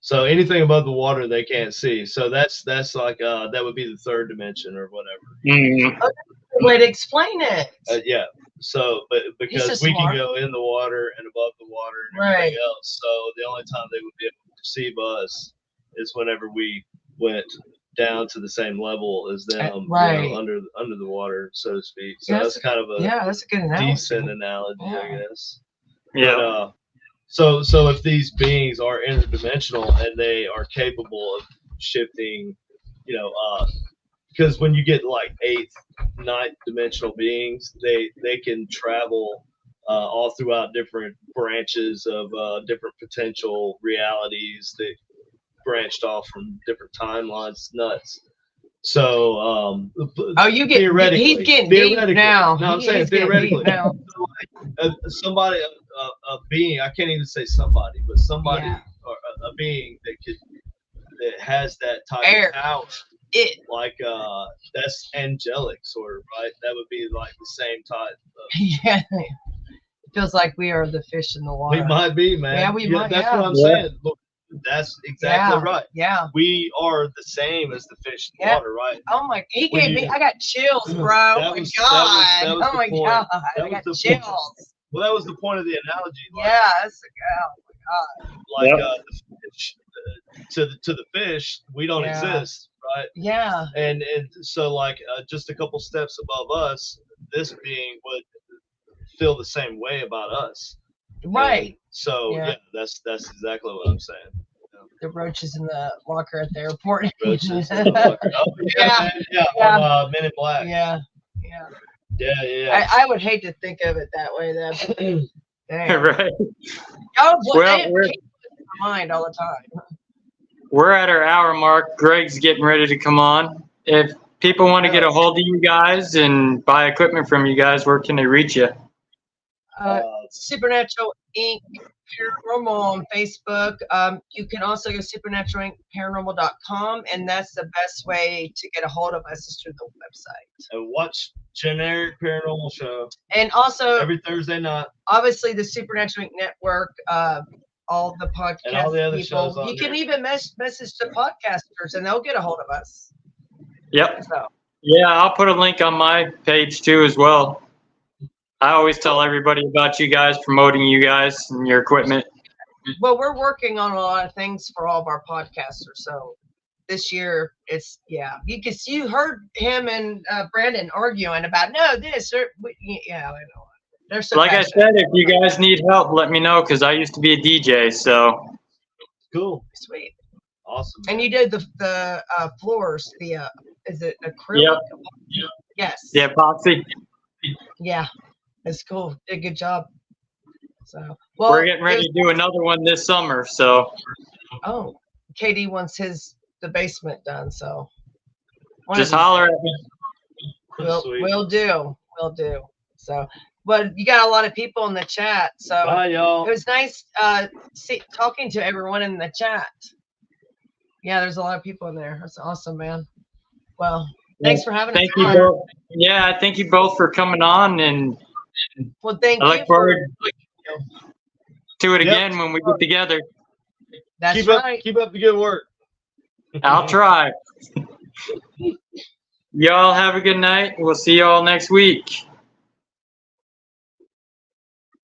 So anything above the water they can't see. So that's like that would be the third dimension or whatever. Mm-hmm. Way to explain it. Yeah. So, but because we can go in the water and above the water and everything else, so the only time they would be able to perceive us is whenever we went down to the same level as them, under the water, so to speak. So that's kind of that's a good analogy. Decent analogy, I guess. Yeah. But, so if these beings are interdimensional and they are capable of shifting, because when you get like 8th, 9th dimensional beings, they can travel all throughout different branches of different potential realities that branched off from different timelines. It's nuts. So you get theoretically, he's getting deep now. No, I'm saying theoretically. Now. Somebody, a being, I can't even say somebody, but somebody or a being that has that type of power. Like that's angelic, sort of, right? That would be like the same type of, yeah. It feels like we are the fish in the water. We might be, man. Yeah, we might. That's what I'm saying. Look, that's exactly right. Yeah. We are the same as the fish in the water, right? Oh my! I got chills, bro. Oh my god! Oh my god! I got chills. Well, that was the point of the analogy. Like, that's oh my god! Like the fish, to the fish, we don't exist, right? Yeah. And so like just a couple steps above us, this being would feel the same way about us. Right. And so that's exactly what I'm saying. The roaches in the locker at the airport. Roaches in the locker. Oh, yeah. Men in Black. Yeah. I would hate to think of it that way, though. Right. They keep in my mind all the time. We're at our hour mark. Greg's getting ready to come on. If people want to get a hold of you guys and buy equipment from you guys, where can they reach you? Supernatural Inc. Paranormal on Facebook. You can also go supernaturalinc.paranormal.com, and that's the best way to get a hold of us is through the website. And watch Generic Paranormal Show. And also every Thursday night. Obviously, the Supernatural Inc. Network, all the podcasts, and all the other people. shows. You can even message the podcasters, and they'll get a hold of us. Yep. So. Yeah, I'll put a link on my page too as well. I always tell everybody about you guys, promoting you guys and your equipment. Well, we're working on a lot of things for all of our podcasters. So this year, you heard him and Brandon arguing about this. I know. They're so like passionate. I said, if you guys need help, let me know because I used to be a DJ. So cool, sweet, awesome. And you did the floors. Is it acrylic? Yep. Yes. The epoxy. Yeah. It's cool. Did a good job. So we're getting ready to do another one this summer. So KD wants the basement done. So just holler at me. We'll do. So, but you got a lot of people in the chat. So bye, y'all. It was nice talking to everyone in the chat. Yeah, there's a lot of people in there. That's awesome, man. Well, thanks for having us. Thank you both. Yeah, thank you both for coming on and. Well, thank you. I look forward to it again when we get together. That's right. Keep up the good work. I'll try. Y'all have a good night. We'll see y'all next week.